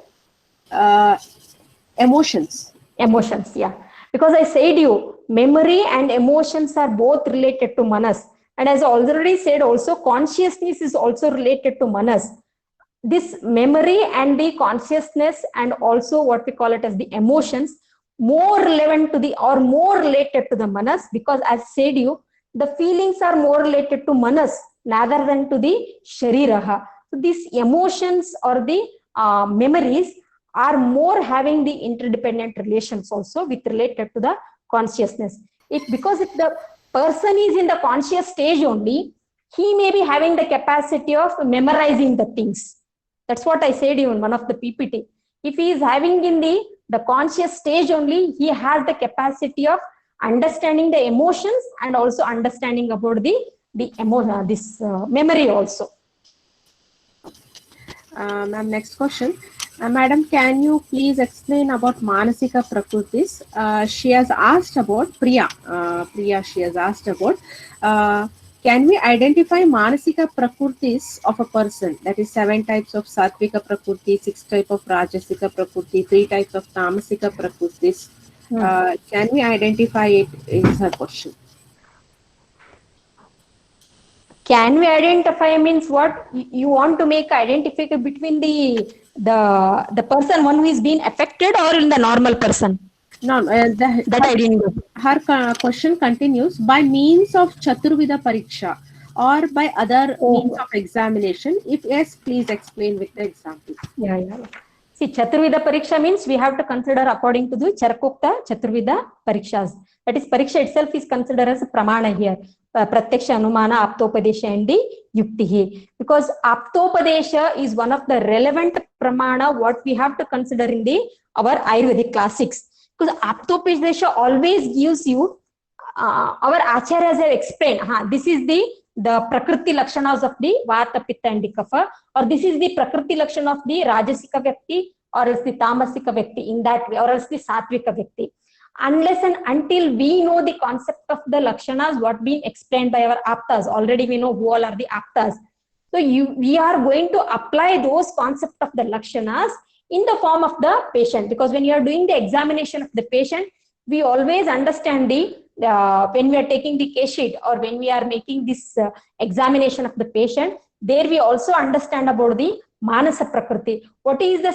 Emotions. Emotions, yeah. Because I said you, memory and emotions are both related to Manas. And as I already said, also consciousness is also related to Manas. This memory and the consciousness and also what we call it as the emotions, more relevant to the or more related to the Manas, because as said you, the feelings are more related to Manas rather than to the Shariraha. So these emotions or the memories are more having the interdependent relations also with related to the consciousness. Because if the person is in the conscious stage only, he may be having the capacity of memorizing the things. That's what I said in one of the PPT. If he is having in the conscious stage only, he has the capacity of understanding the emotions and also understanding about the emotion, this memory also. Ma'am, next question. Madam, can you please explain about Manasika Prakrutis? She has asked about Priya. She has asked about can we identify Manasika Prakrutis of a person? That is 7 types of Satvika Prakruti, 6 types of Rajasika Prakruti, 3 types of Tamasika Prakrutis. Can we identify it? Is her question. Can we identify means what? You want to make identification between the person, one who is being affected, or in the normal person? No, that I didn't know. Her question continues, by means of Chaturvida Pariksha or by other means of examination. If yes, please explain with the example. Yeah. See, Chaturvida Pariksha means we have to consider according to the Charakokta Chaturvida Parikshas. That is, Pariksha itself is considered as a Pramana here. Pratyaksha, Anumana, Aptopadesha and the Yuktihi. Because Aptopadesha is one of the relevant Pramana what we have to consider in our Ayurvedic classics. Because Aptopadesha always gives you, our Acharyas have explained, this is the the Prakriti Lakshanas of the Vata, Pitta and the Kapha, or this is the Prakriti Lakshana of the Rajasika Vyakti, or else the Tamasika Vyakti in that way, or else the Satvika Vyakti. Unless and until we know the concept of the Lakshanas, what being explained by our Aptas, already we know who all are the Aptas. So we are going to apply those concepts of the Lakshanas in the form of the patient, because when you are doing the examination of the patient, we always understand the when we are taking the case sheet or when we are making this examination of the patient, there we also understand about the Manasa Prakriti. What is the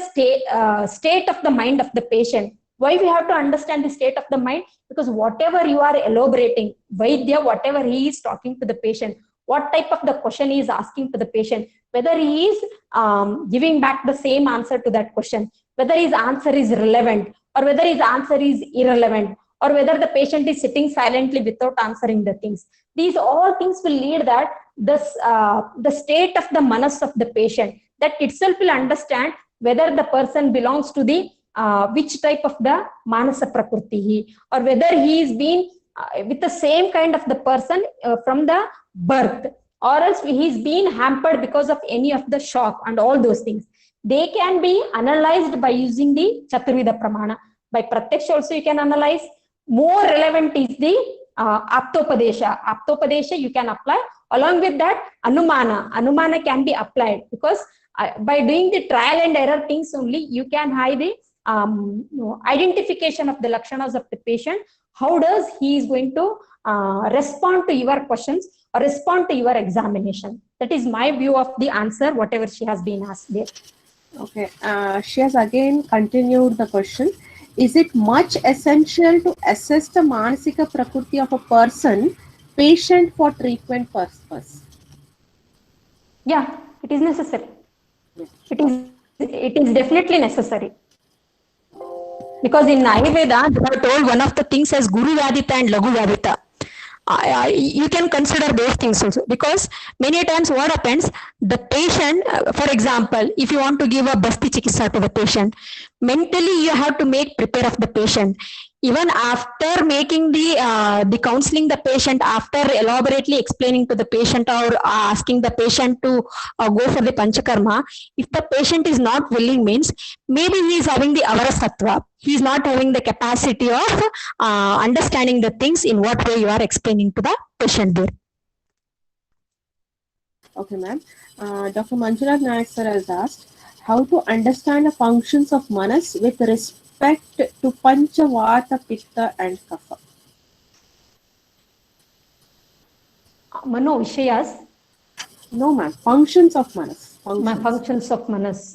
state of the mind of the patient? Why we have to understand the state of the mind? Because whatever you are elaborating, Vaidya, whatever he is talking to the patient, what type of the question he is asking to the patient, whether he is giving back the same answer to that question, whether his answer is relevant or whether his answer is irrelevant, or whether the patient is sitting silently without answering the things. These all things will lead that the state of the manas of the patient, that itself will understand whether the person belongs to the which type of the manasa prakriti, or whether he is being with the same kind of the person from the birth, or else he is being hampered because of any of the shock and all those things. They can be analyzed by using the Chaturvida Pramana. By Pratyaksha also you can analyze. More relevant is the Aptopadesha. Aptopadesha you can apply. Along with that, Anumana. Anumana can be applied, because by doing the trial and error things only, you can have the identification of the Lakshanas of the patient. How does he is going to respond to your questions or respond to your examination? That is my view of the answer, whatever she has been asked there. Okay, she has again continued the question. Is it much essential to assess the Manasika Prakriti of a person, patient, for treatment purpose? Yeah, it is necessary. It is definitely necessary. Because in Ayurveda, they are told one of the things as Guru Vyadita and Lagu Vyadita. You can consider those things also, because many times what happens, the patient, for example, if you want to give a basti chikitsa to the patient, mentally you have to make prepare of the patient. Even after making the counseling the patient, after elaborately explaining to the patient or asking the patient to go for the panchakarma, if the patient is not willing, means maybe he is having the avarasattva. He is not having the capacity of understanding the things in what way you are explaining to the patient there. Okay, ma'am. Dr. Manjunath Nayak sir has asked how to understand the functions of manas with respect to Pancha, Vata, Pitta and Kapha. Mano Vishayas? No, ma'am. Functions of manas. Functions of manas.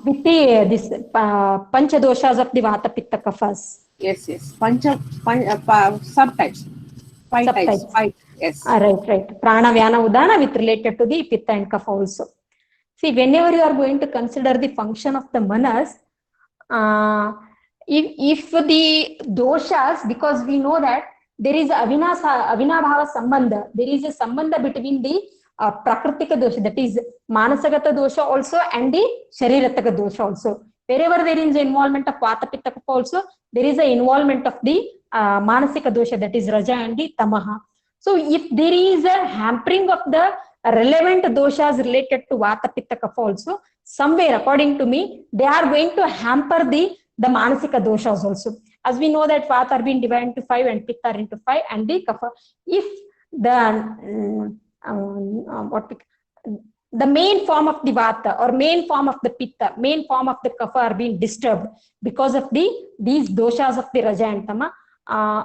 With this Pancha doshas of the Vata, Pitta, Kaphas. Yes. Subtypes. Five types. Five. Yes. Right. Prana, Vyana, Udana with related to the Pitta and Kapha also. See, whenever you are going to consider the function of the manas, if the doshas, because we know that there is avinabhava sambandha, there is a sambandha between the prakritika dosha, that is manasagata dosha also, and the sharirataka dosha also. Wherever there is involvement of vata pitta kapha also, there is an involvement of the manasika dosha, that is raja and the tamaha. So if there is a hampering of the relevant doshas related to vata pitta kapha also, somewhere according to me, they are going to hamper the manasika doshas also. As we know that vata are being divided into 5 and pitta are into 5 and the kapha. If the main form of the vata or main form of the pitta, main form of the kapha are being disturbed because of these doshas of the raja and tama,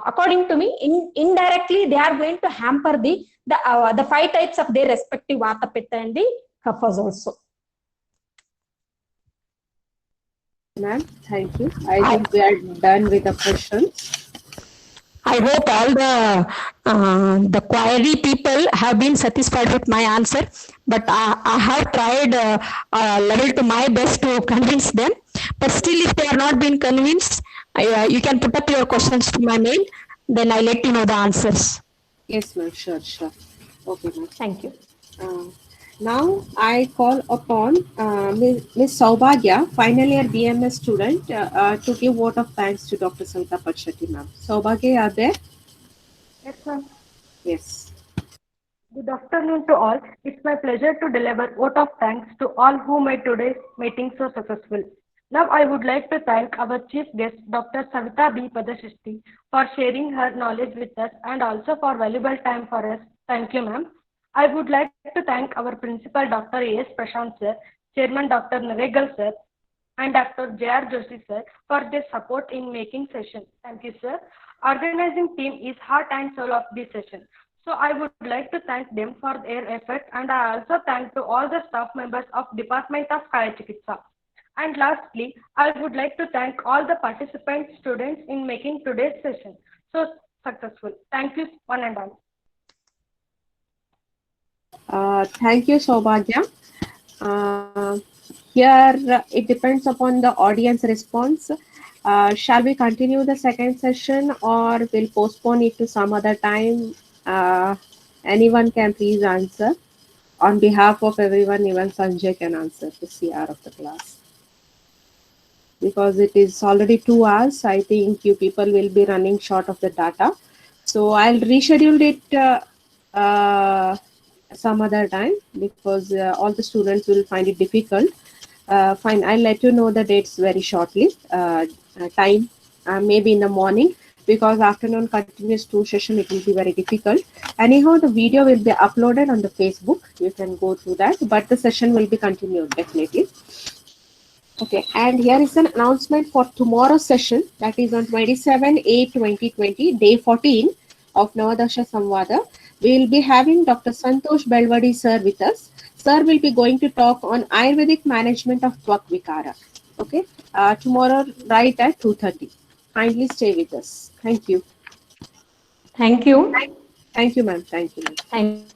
according to me, indirectly they are going to hamper the 5 types of their respective vata, pitta and the kaphas also. Ma'am, thank you. I think we are done with the questions. I hope all the query people have been satisfied with my answer, but I have tried level to my best to convince them. But still, if they are not being convinced, you can put up your questions to my mail. Then I let you know the answers. Yes, ma'am. Sure. Okay, ma'am. Thank you. Now I call upon Ms. Saubhagya, final year BMS student, to give vote of thanks to Dr. Savita Padshetty, ma'am. Saubhagya, are there? Yes, ma'am. Yes. Good afternoon to all. It's my pleasure to deliver vote of thanks to all who made today's meeting so successful. Now I would like to thank our chief guest, Dr. Savita B. Padashishti, for sharing her knowledge with us and also for valuable time for us. Thank you, ma'am. I would like to thank our principal, Dr. A.S. Prashant sir, Chairman Dr. Naregal sir, and Dr. J.R. Joshi sir for their support in making session. Thank you, sir. Organizing team is heart and soul of this session. So I would like to thank them for their effort, and I also thank to all the staff members of Department of Kaya Chikitsa. And lastly, I would like to thank all the participant students in making today's session so successful. Thank you, one and all. Thank you, Saubhagya. Here it depends upon the audience response. Shall we continue the second session or we'll postpone it to some other time? Anyone can please answer. On behalf of everyone, even Sanjay can answer the CR of the class. Because it is already 2 hours, I think you people will be running short of the data. So I'll reschedule it some other time because all the students will find it difficult. Fine, I'll let you know the dates very shortly. Time maybe in the morning, because afternoon continuous 2 session it will be very difficult. Anyhow, the video will be uploaded on the Facebook. You can go through that, but the session will be continued definitely. Okay, and here is an announcement for tomorrow's session, that is on 27/8/2020, day 14 of Navadasha Samvada. We will be having Dr. Santosh Belwadi sir with us. Sir will be going to talk on Ayurvedic management of Twak Vikara. Okay, tomorrow right at 2:30. Kindly stay with us. Thank you. Thank you. Thank you, ma'am. Thank you, ma'am. Thank